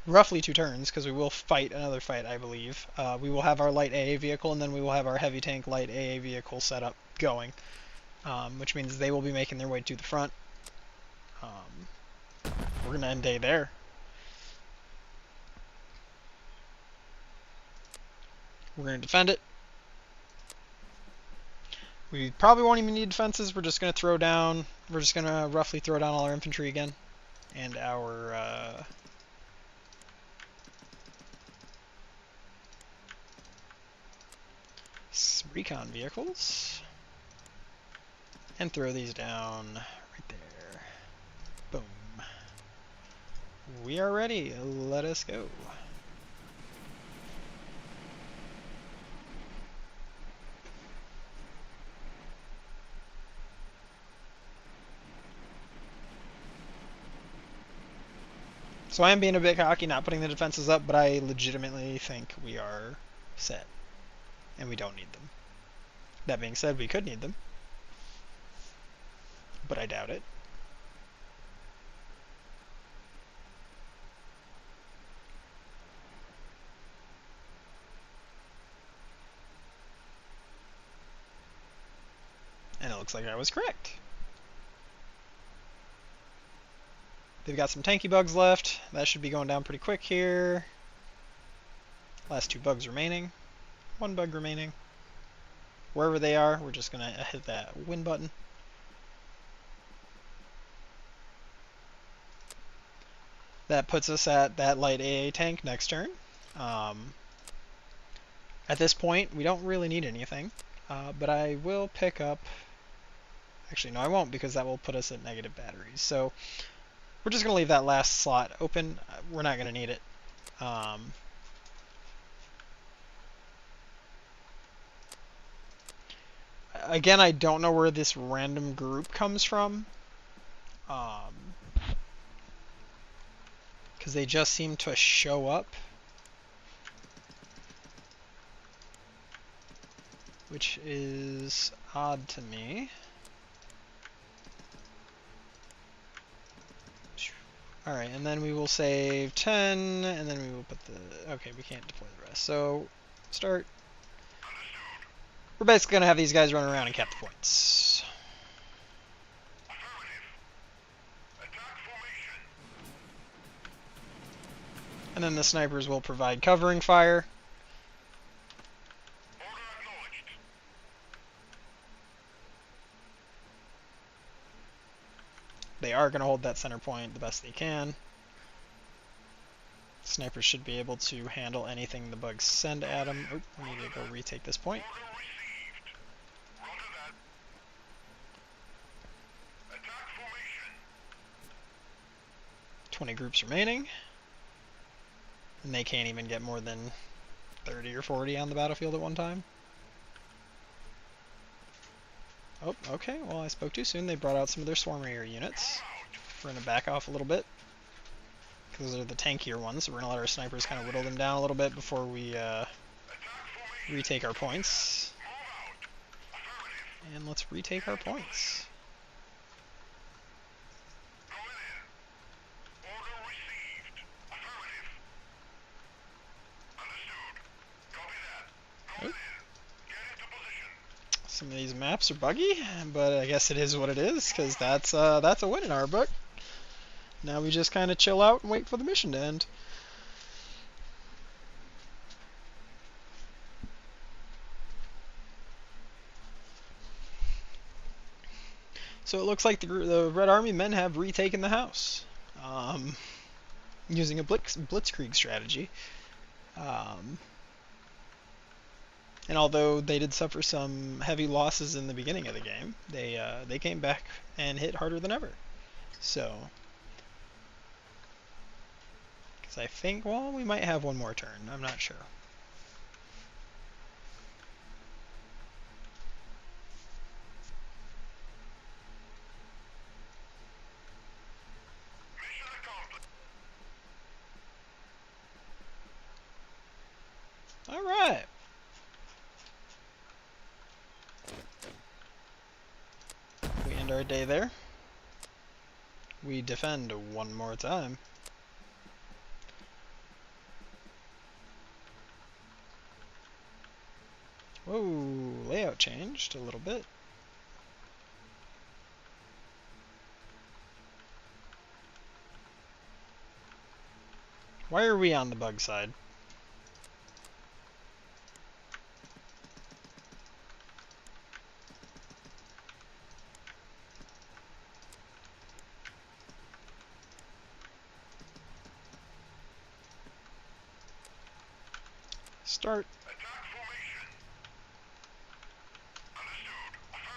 roughly 2 turns, because we will fight another fight, I believe, we will have our light AA vehicle, and then we will have our heavy tank light AA vehicle set up going, which means they will be making their way to the front. We're going to end day there. We're going to defend it. We probably won't even need defenses. We're just going to throw down, we're just going to roughly throw down all our infantry again. And our recon vehicles. And throw these down right there. Boom. We are ready. Let us go. So I am being a bit cocky, not putting the defenses up, but I legitimately think we are set. And we don't need them. That being said, we could need them. But I doubt it. And it looks like I was correct. They've got some tanky bugs left. That should be going down pretty quick here. Last 2 bugs remaining. 1 bug remaining. Wherever they are, we're just going to hit that win button. That puts us at that light AA tank next turn. At this point, we don't really need anything. But I will pick up... Actually, no, I won't, because that will put us at negative batteries. So we're just going to leave that last slot open. We're not going to need it. Again, I don't know where this random group comes from. Because they just seem to show up. Which is odd to me. Alright, and then we will save 10, and then we will put the... Okay, we can't deploy the rest. So, start. We're basically going to have these guys run around and cap the points. And then the snipers will provide covering fire. They are going to hold that center point the best they can. Snipers should be able to handle anything the bugs send at them. Oh, we need to go retake this point. 20 groups remaining. And they can't even get more than 30 or 40 on the battlefield at one time. Oh, okay, well I spoke too soon. They brought out some of their swarm raider units. We're going to back off a little bit, because those are the tankier ones, so we're going to let our snipers kind of whittle them down a little bit before we retake our points. And let's retake our points. Some of these maps are buggy, but I guess it is what it is, because that's a win in our book. Now we just kind of chill out and wait for the mission to end. So it looks like the Red Army men have retaken the house, using a blitzkrieg strategy. And although they did suffer some heavy losses in the beginning of the game, they came back and hit harder than ever. So, because I think, well, we might have one more turn. I'm not sure. All right. We end our day there. We defend one more time. Whoa, layout changed a little bit. Why are we on the bug side? Start.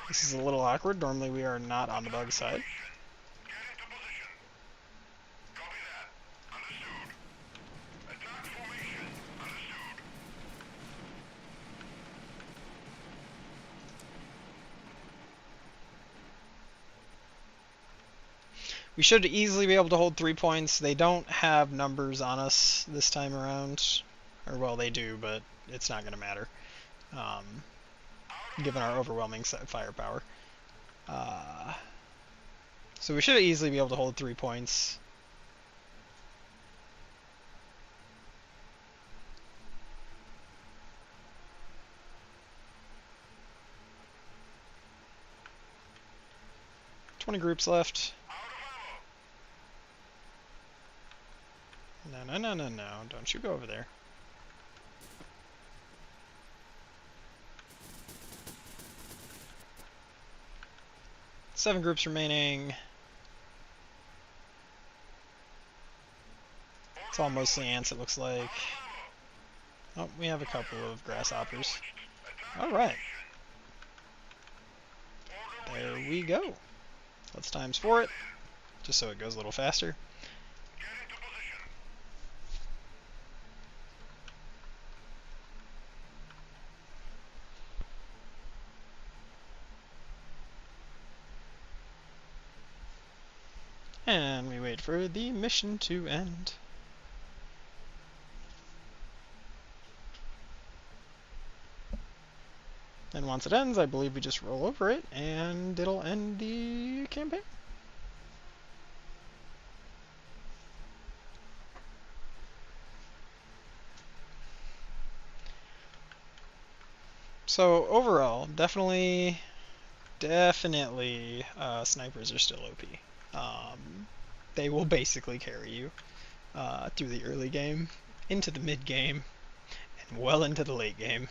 This is a little awkward. Normally we are not on the bug side. We should easily be able to hold 3 points. They don't have numbers on us this time around. Or, well, they do, but it's not going to matter. Given our overwhelming firepower. So we should easily be able to hold 3 points. "20 groups left." No, no, no, no, no. Don't you go over there. Seven groups remaining. It's all mostly ants, it looks like. Oh, we have a couple of grasshoppers. Alright. There we go. Let's times 4 it, just so it goes a little faster. And we wait for the mission to end. And once it ends, I believe we just roll over it, and it'll end the campaign. So overall, definitely, snipers are still OP. They will basically carry you through the early game, into the mid game, and well into the late game.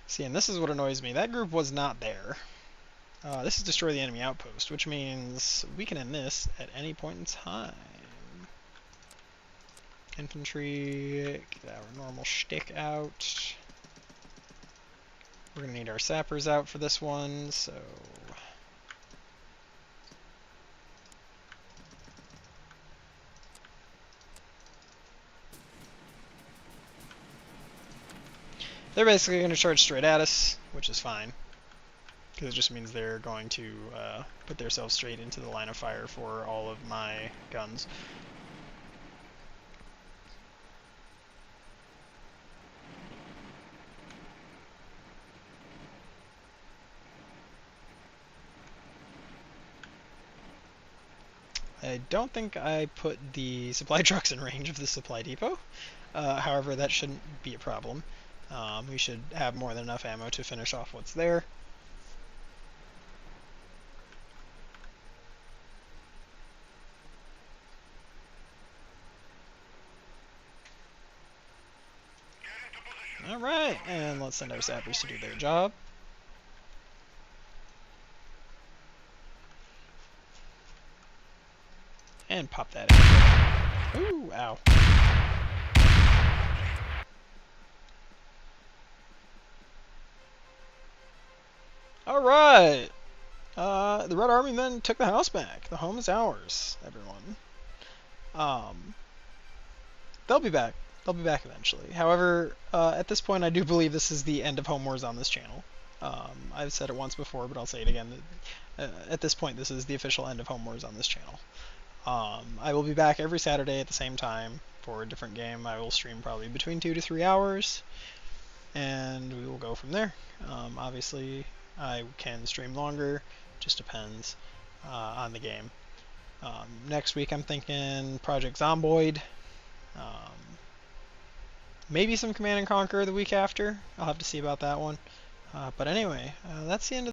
See, and this is what annoys me. That group was not there. This is destroy the enemy outpost, which means we can end this at any point in time. Infantry, get our normal shtick out. We're going to need our sappers out for this one, so... They're basically going to charge straight at us, which is fine. Because it just means they're going to put themselves straight into the line of fire for all of my guns. I don't think I put the supply trucks in range of the supply depot. However, that shouldn't be a problem. We should have more than enough ammo to finish off what's there. Alright, and let's send our sappers to do their job. And pop that in. Ooh, ow. Alright! The Red Army men took the house back. The home is ours, everyone. They'll be back. They'll be back eventually. However, at this point, I do believe this is the end of Home Wars on this channel. I've said it once before, but I'll say it again. At this point, this is the official end of Home Wars on this channel. I will be back every Saturday at the same time for a different game. I will stream probably between 2 to 3 hours, and we will go from there. Obviously, I can stream longer. Just depends on the game. Next week, I'm thinking Project Zomboid. Maybe some Command & Conquer the week after. I'll have to see about that one. But anyway, that's the end of